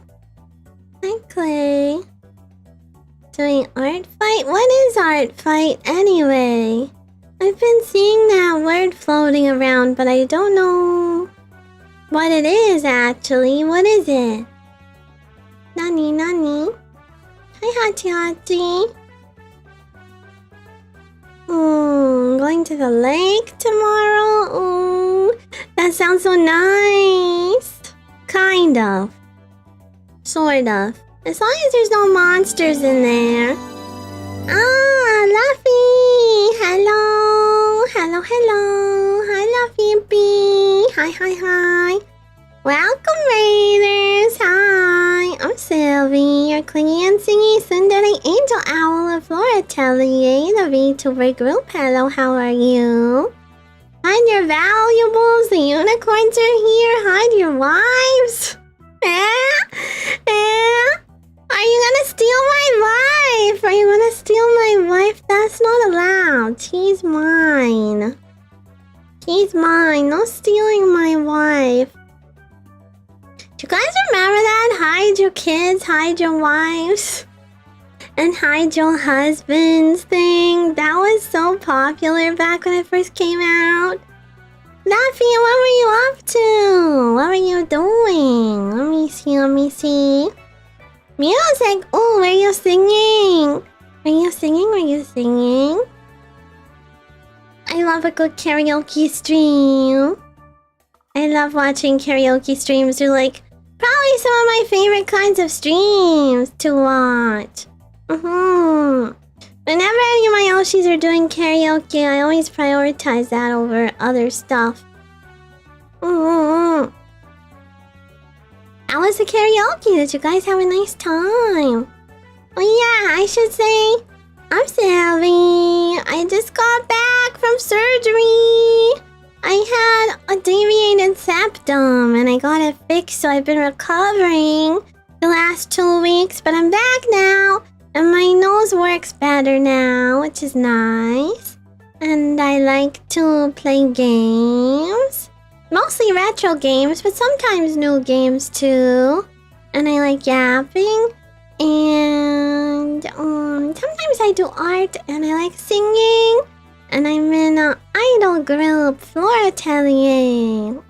Hi, Clay. Doing art fight? What is art fight anyway? I've been seeing that word floating around, but I don't know what it is actually. What is it? Nani, nani? Hi, Hati Hati. Going to the lake tomorrow. That sounds so nice. Kind of. Sort of. As long as there's no monsters in there. Luffy! Hello! Hello, hello! Hi, Luffy B! Hi. Welcome, Raiders! Hi! I'm Silvi, your clingy and singy tsundere angel owl of florAtelier, the VTuber Group. Hello, how are you? Hide your valuables, the unicorns are here. Hide your wives! Are you gonna steal my wife? Are you gonna steal my wife? That's not allowed. She's mine. She's mine. No stealing my wife. Do you guys remember that? Hide your kids, hide your wives, and hide your husbands thing? That was so popular back when it first came out. Laffy, what were you up to? What were you doing? Let me see. Music! Oh, were you singing? Were you singing? I love a good karaoke stream. I love watching karaoke streams. They're like probably some of my favorite kinds of streams to watch. Whenever any of my Oshis are doing karaoke, I always prioritize that over other stuff. How was the karaoke? Did you guys have a nice time? Oh yeah, I should say, I'm Silvi. I just got back from surgery. I had a deviated septum and I got it fixed, so I've been recovering the last 2 weeks, but I'm back now and my nose works better now, which is nice. And I like to play games. Mostly retro games, but sometimes new games too. And I like yapping. And sometimes I do art and I like singing. And I'm in an idol group, florAtelier.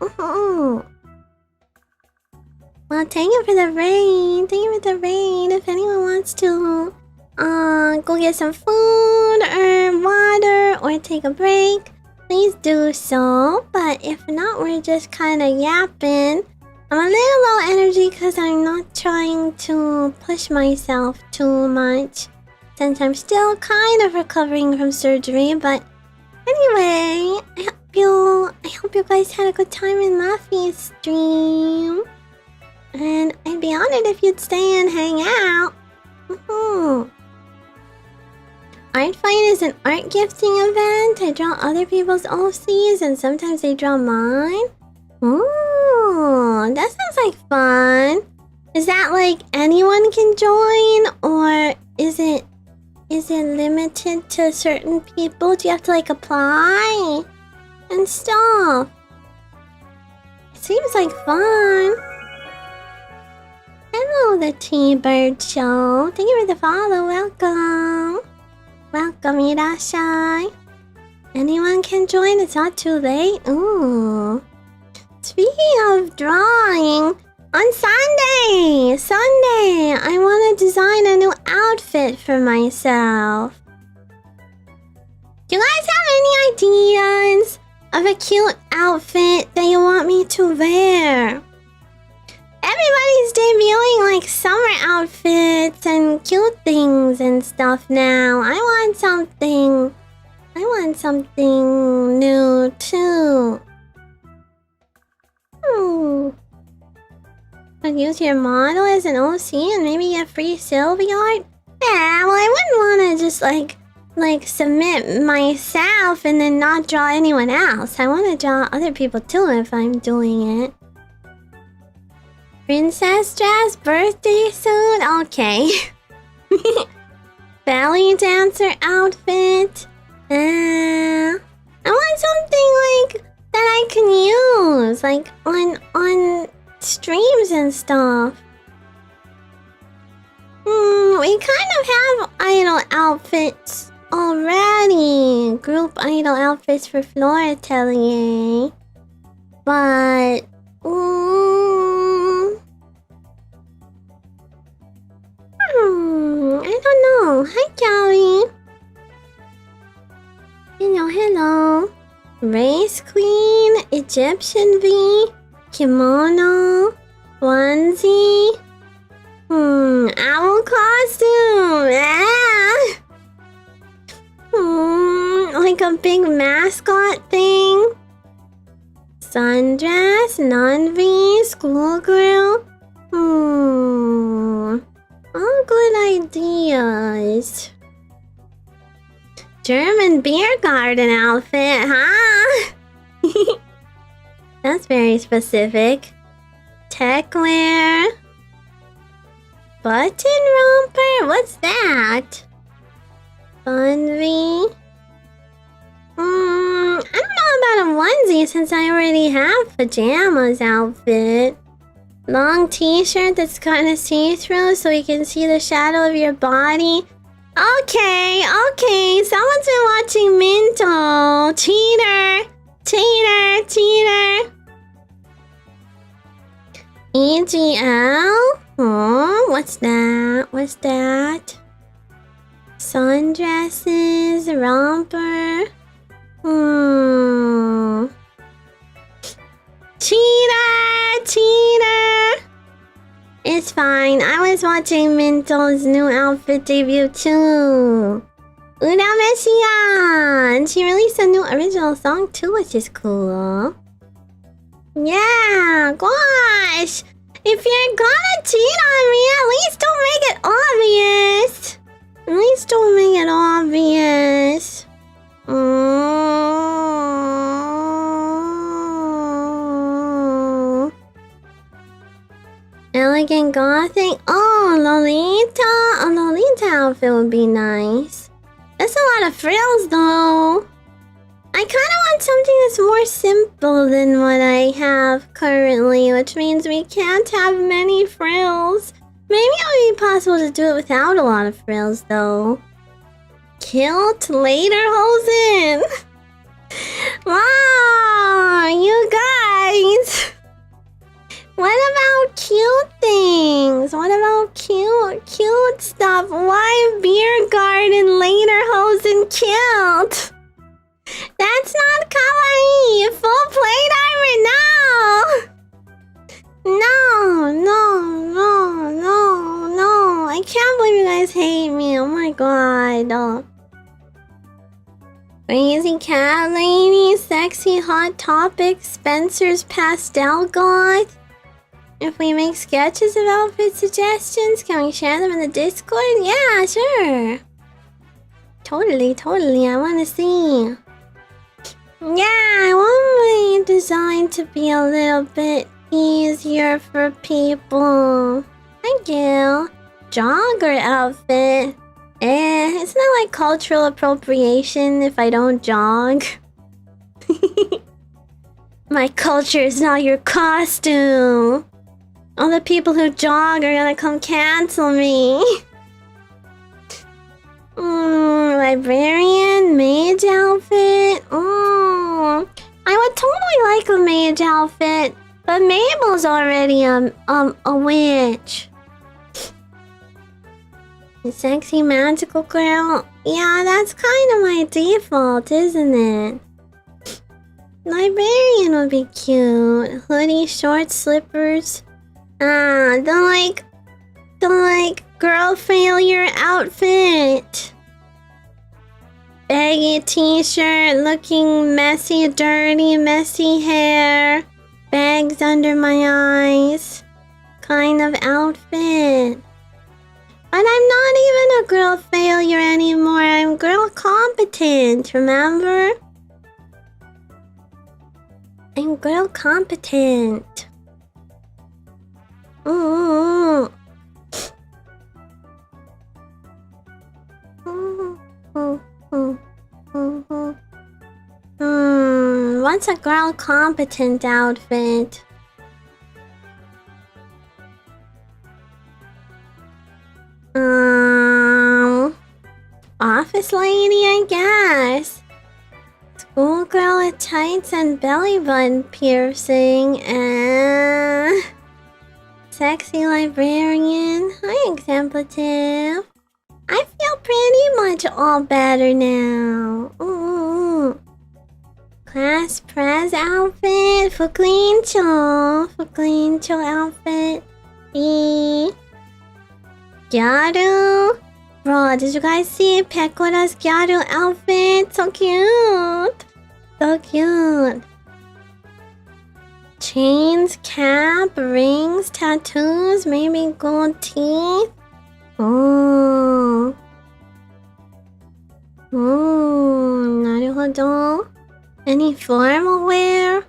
Well, thank you for the raid. Thank you for the raid. If anyone wants to go get some food or water or take a break, please do so. But if not, we're just kind of yapping. I'm a little low energy because I'm not trying to push myself too much, since I'm still kind of recovering from surgery. But anyway, I hope you guys had a good time in Laffy's stream. And I'd be honored if you'd stay and hang out. Art Fight is an art gifting event. I draw other people's OCs and sometimes they draw mine. Ooh, that sounds like fun. Is that like anyone can join, or is it limited to certain people? Do you have to like apply and stuff? It seems like fun. Hello, the T-Bird Show. Thank you for the follow. Welcome. Welcome, irashai. Anyone can join. It's not too late. Ooh. Speaking of drawing, on Sunday, I want to design a new outfit for myself. Do you guys have any ideas of a cute outfit that you want me to wear? Everybody's debuting like summer outfits and cute things and stuff now. I want something new too. I'll use your model as an OC and maybe get free Silvi art? Yeah, well, I wouldn't want to just like submit myself and then not draw anyone else. I want to draw other people too if I'm doing it. Princess dress, birthday suit, okay. Belly dancer outfit. I want something like that I can use, like on streams and stuff. We kind of have idol outfits already. Group idol outfits for florAtelier. But I don't know. Hi, Callie. Hello. Race Queen, Egyptian V, kimono, onesie. Owl costume. Like a big mascot thing. Sundress, non-V, schoolgirl. All good ideas. German beer garden outfit, huh? That's very specific. Tech wear. Button romper? What's that? Fun V. I don't know about a onesie since I already have pajamas outfit. Long t-shirt that's kind of see-through so you can see the shadow of your body. Okay. Someone's been watching Minto. Cheater. EGL? Oh, what's that? Sundresses, romper. Cheater! It's fine. I was watching Minto's new outfit debut too. Una Messian! She released a new original song too, which is cool. Yeah, gosh! If you're gonna cheat on me, at least don't make it obvious. Elegant gothic. Oh, Lolita. A Lolita outfit would be nice. That's a lot of frills, though. I kind of want something that's more simple than what I have currently, which means we can't have many frills. Maybe it would be possible to do it without a lot of frills, though. Kilt lederhosen. Wow, you guys. What about cute things? What about cute stuff? Why beer garden lederhosen kilt? That's not kawaii. Full plate armor, no. I can't believe you guys hate me. Oh my god. Crazy cat lady, sexy hot topic, Spencer's pastel goth. If we make sketches of outfit suggestions, can we share them in the Discord? Yeah, sure. Totally. I want to see. Yeah, I want my design to be a little bit easier for people. Thank you. Jogger outfit. It's not like cultural appropriation if I don't jog. My culture is not your costume. All the people who jog are gonna come cancel me. Librarian mage outfit. I would totally like a mage outfit, but Mabel's already a witch. A sexy magical girl. Yeah, that's kind of my default, isn't it? Librarian would be cute. Hoodie, shorts, slippers. The girl failure outfit. Baggy t-shirt, looking messy, dirty, messy hair. Bags under my eyes. Kind of outfit. But I'm not even a girl competent, remember? I'm girl competent. What's a girl competent outfit? Office lady, I guess. Schoolgirl with tights and belly button piercing, and sexy librarian. Hi, exemplative. I feel pretty much all better now. Class press outfit, fuklincho outfit. Gyaru. Bro, did you guys see Pekora's Gyaru outfit? So cute. So cute. Chains, cap, rings, tattoos, maybe gold teeth. Naruhodo. Any formal wear?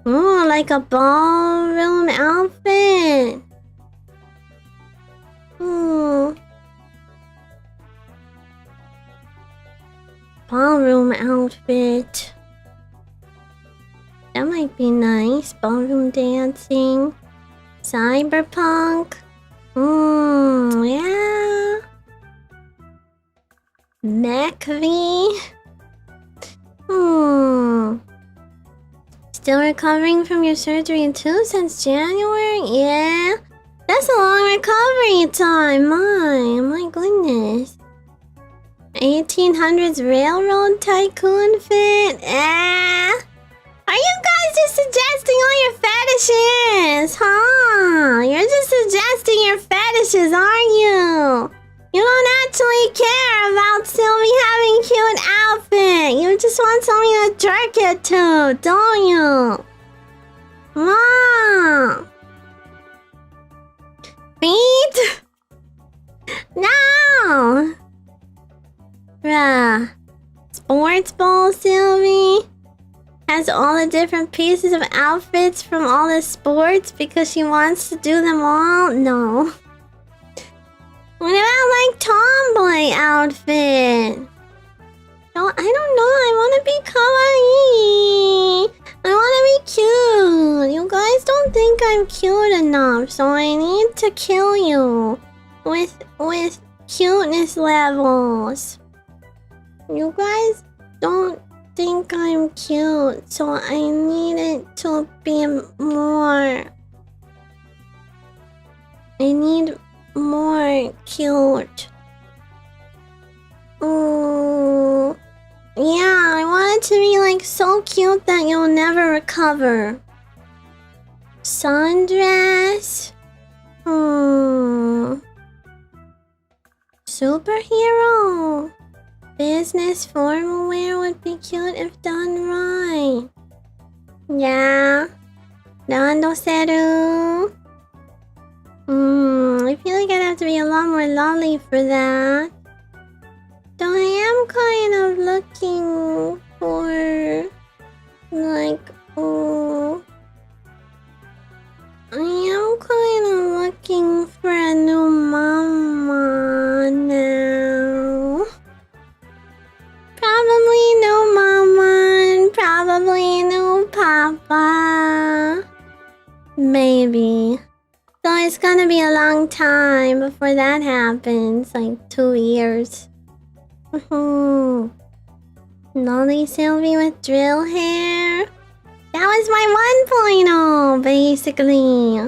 Like a ballroom outfit. Ballroom outfit. That might be nice. Ballroom dancing. Cyberpunk. Yeah. McVie. Still recovering from your surgery too since January? Yeah. That's a long recovery time. My goodness. 1800s railroad tycoon fit? Are you guys just suggesting all your fetishes? Huh? You're just suggesting your fetishes, aren't you? You don't actually care about Silvi having cute outfit. You just want something to jerk it to, don't you? Mom! Feet? No! Bruh. Sports ball, Silvi? Has all the different pieces of outfits from all the sports because she wants to do them all? No. What about like tomboy outfit? No, I don't know. I want to be kawaii. I want to be cute. You guys don't think I'm cute enough, so I need to kill you with cuteness levels. You guys don't think I'm cute, so I need it to be more. I need more cute. Yeah, I want it to be like so cute that you'll never recover. Sundress. Superhero. Business formal wear would be cute if done right. Yeah. Randoseru. I feel like I'd have to be a lot more lolly for that. Though I am kind of looking for, like, I am kind of looking for a new mama now. Probably new mama and probably new papa. Maybe. So it's gonna be a long time before that happens, like 2 years. Lolly Silvi with drill hair. That was my 1.0, basically.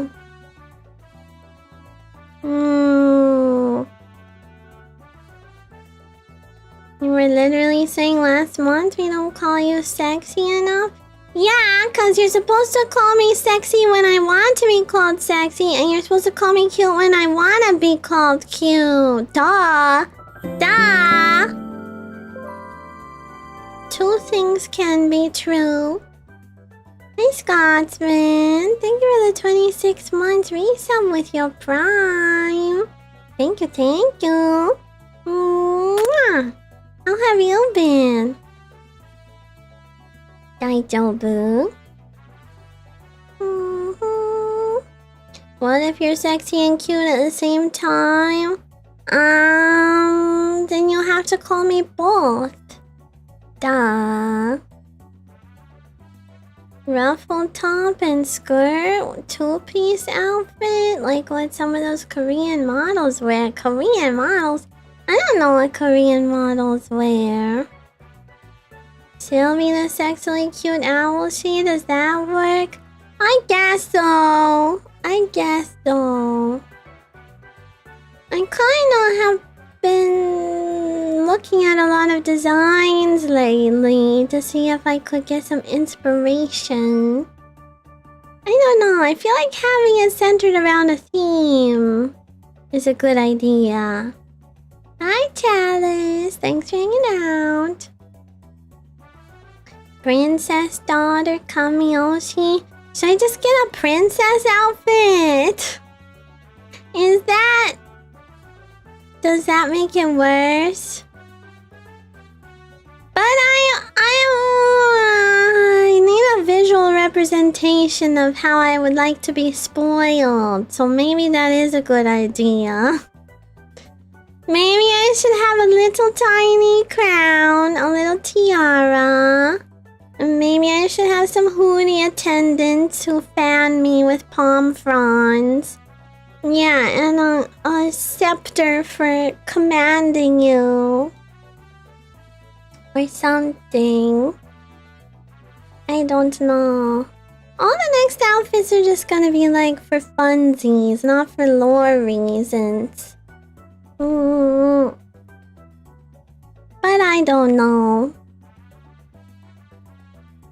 You were literally saying last month we don't call you sexy enough? Yeah, cause you're supposed to call me sexy when I want to be called sexy, and you're supposed to call me cute when I want to be called cute. Duh! Duh! Two things can be true. Hey Scotsman, thank you for the 26 months resub with your prime. Thank you, thank you. Mwah. I'll have you been? Daijoubu? What if you're sexy and cute at the same time? Then you'll have to call me both. Duh. Ruffled top and skirt, two-piece outfit, like what some of those Korean models wear. Korean models? I don't know what Korean models wear. Silvi the sexily cute owl she, does that work? I guess so. I kinda have been looking at a lot of designs lately to see if I could get some inspiration. I don't know, I feel like having it centered around a theme is a good idea. Hi Chalice, thanks for hanging out. Princess daughter Kamiyoshi. Should I just get a princess outfit? Does that make it worse? But I need a visual representation of how I would like to be spoiled. So maybe that is a good idea. Maybe I should have a little tiny crown, a little tiara. And maybe I should have some hootie attendants who fan me with palm fronds. Yeah, and a scepter for commanding you. Or something. I don't know. All the next outfits are just gonna be like for funsies, not for lore reasons. But I don't know.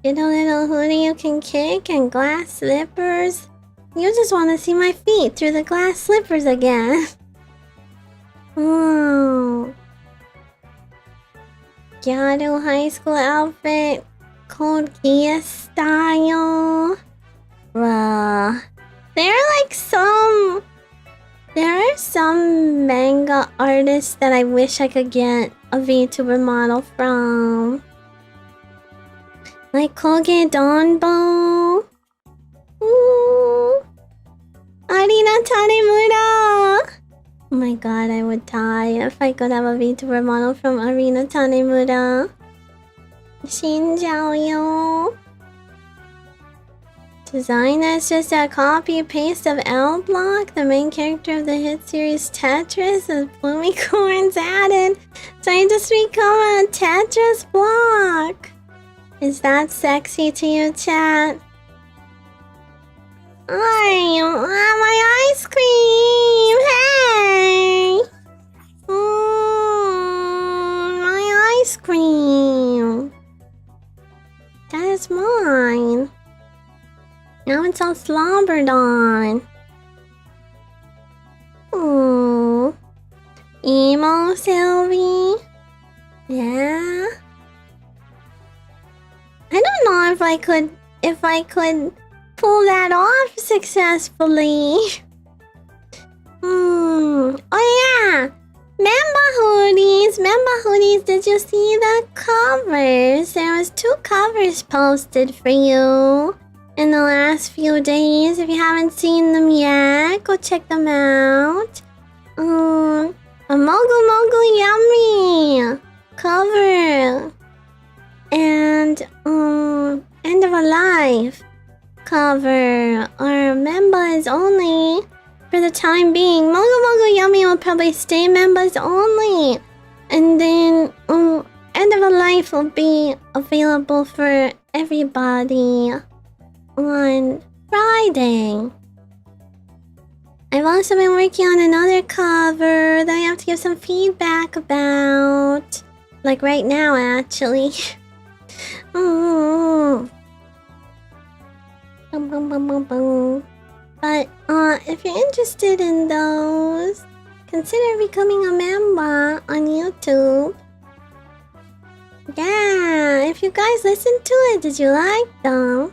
Get a little hoodie you can kick and glass slippers. You just want to see my feet through the glass slippers again. Gyaru high school outfit. Code Geass style. Bruh. There are some manga artists that I wish I could get a VTuber model from. Like Koge Donbo. Arina Tanemura. Oh my god, I would die if I could have a VTuber model from Arina Tanemura. Shin Jiaoyo. Design that's just a copy-paste of L Block, the main character of the hit series Tetris, with Blumicorns added. So I just become a Tetris block. Is that sexy to you, chat? I want my ice cream! Hey! My ice cream! That is mine. Now it's all slobbered on. Emo Silvi? Yeah? I don't know if I could pull that off successfully. Oh yeah! Member hoodies, did you see the covers? There was 2 covers posted for you in the last few days. If you haven't seen them yet, go check them out. A Mogu Mogu Yummy cover. And End of a Life cover are members only for the time being. Mogu Mogu Yummy will probably stay members only. And then End of a Life will be available for everybody on Friday. I've also been working on another cover that I have to give some feedback about. Like right now, actually. But if you're interested in those, consider becoming a member on YouTube. Yeah, if you guys listen to it, did you like them?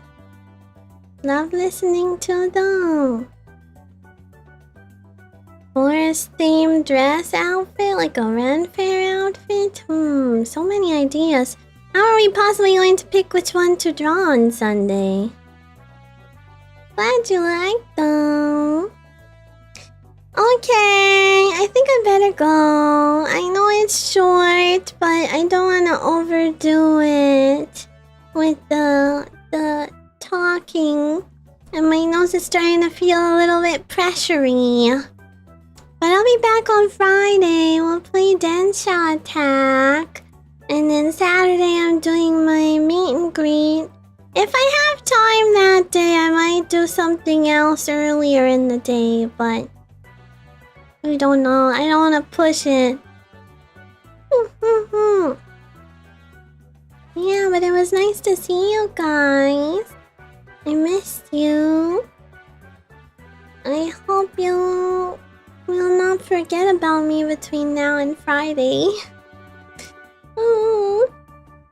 Love listening to them. Forest themed dress outfit, like a Ren Fair outfit? So many ideas. How are we possibly going to pick which one to draw on Sunday? Glad you like them. Okay, I think I better go. I know it's short, but I don't want to overdo it with the talking. And my nose is starting to feel a little bit pressury. But I'll be back on Friday. We'll play Densha Attack. And then Saturday I'm doing my meet and greet. If I have time that day, I might do something else earlier in the day, but I don't know. I don't want to push it. Yeah, but it was nice to see you guys. I missed you. I hope you will not forget about me between now and Friday. Oh,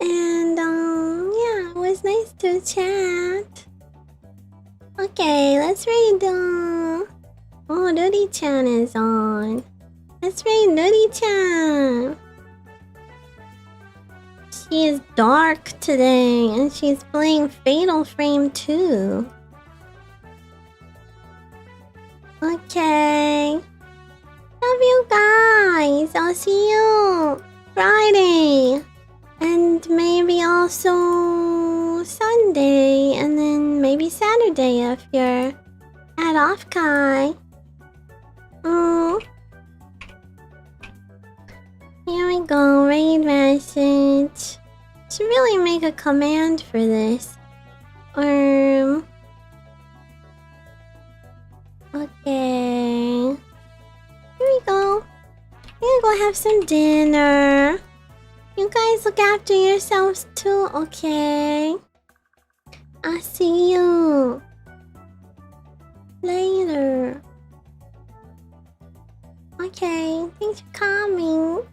and yeah, it was nice to chat. Okay, let's read oh, Rudy-chan is on. Let's read Rudy-chan. She is dark today, and she's playing Fatal Frame 2. Okay. Love you guys. I'll see you Friday. And maybe also Sunday. And then maybe Saturday if you're at Off-Kai. Here we go. Raid message. Should really make a command for this. Okay. Here we go. I'm gonna go have some dinner. You guys look after yourselves too, okay? I'll see you later. Okay, thanks for coming.